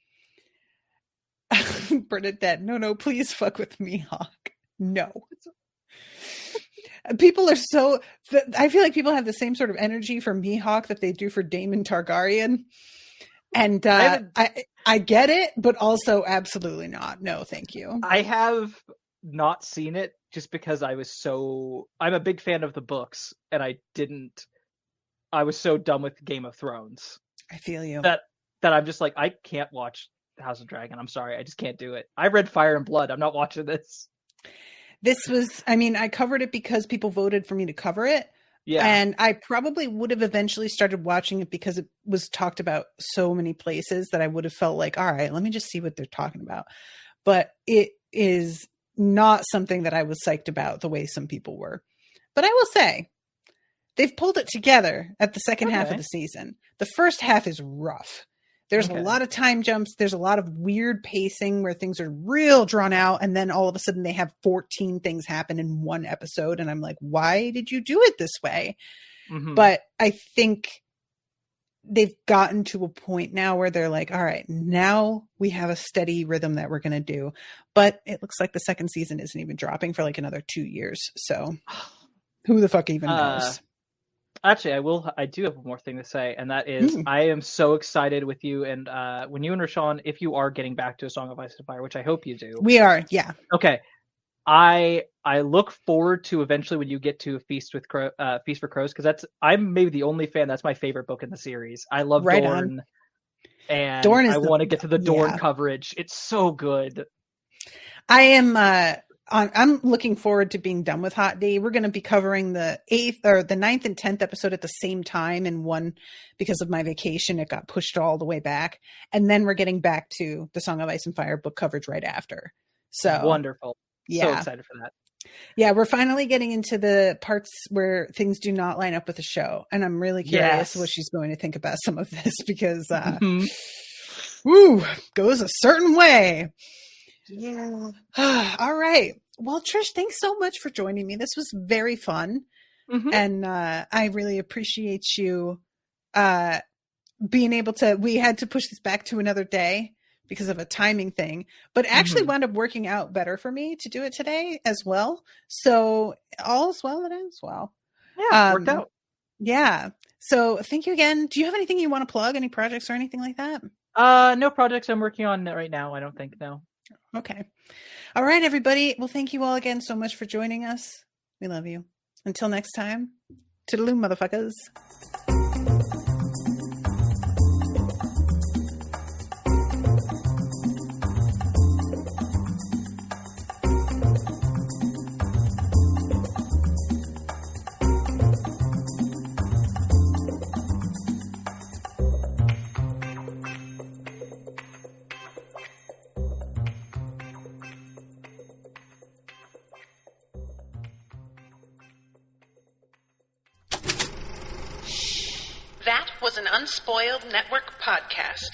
Bernadette, no, please fuck with Mihawk. No. People are so... I feel like people have the same sort of energy for Mihawk that they do for Daemon Targaryen. And I get it, but also absolutely not. No, thank you. I have not seen it just because I'm a big fan of the books, and I was so done with Game of Thrones. I feel you. That I'm just like, I can't watch House of Dragon. I'm sorry. I just can't do it. I read Fire and Blood. I'm not watching this. I covered it because people voted for me to cover it. Yeah. And I probably would have eventually started watching it because it was talked about so many places that I would have felt like, all right, let me just see what they're talking about. But it is not something that I was psyched about the way some people were. But I will say, they've pulled it together at the second half of the season. The first half is rough. There's a lot of time jumps. There's a lot of weird pacing where things are real drawn out. And then all of a sudden they have 14 things happen in one episode. And I'm like, why did you do it this way? Mm-hmm. But I think they've gotten to a point now where they're like, all right, now we have a steady rhythm that we're going to do. But it looks like the second season isn't even dropping for like another 2 years. So who the fuck even knows? Actually, I do have one more thing to say, and that is I am so excited with you. And when you and Rashawn, if you are getting back to A Song of Ice and Fire, which I hope you do. We are, yeah. Okay. I look forward to eventually when you get to Feast for Crows, because I'm maybe the only fan. That's my favorite book in the series. I love Dorne, and Dorne I want to get to the Dorne coverage. It's so good. I am. I'm looking forward to being done with Hot D. We're going to be covering the 9th and 10th episode at the same time, and one because of my vacation, it got pushed all the way back, and then we're getting back to the Song of Ice and Fire book coverage right after. So wonderful. Yeah. So excited for that. Yeah, we're finally getting into the parts where things do not line up with the show. And I'm really curious what she's going to think about some of this because goes a certain way. Yeah. All right. Well, Trish, thanks so much for joining me. This was very fun. And I really appreciate you being able to, we had to push this back to another day because of a timing thing, but actually wound up working out better for me to do it today as well. So all is well that ends well. Yeah, worked out. Yeah. So thank you again. Do you have anything you want to plug? Any projects or anything like that? No projects I'm working on right now. I don't think, no. Okay. All right, everybody. Well, thank you all again so much for joining us. We love you. Until next time, toodaloo, motherfuckers. That was an Unspoiled Network podcast.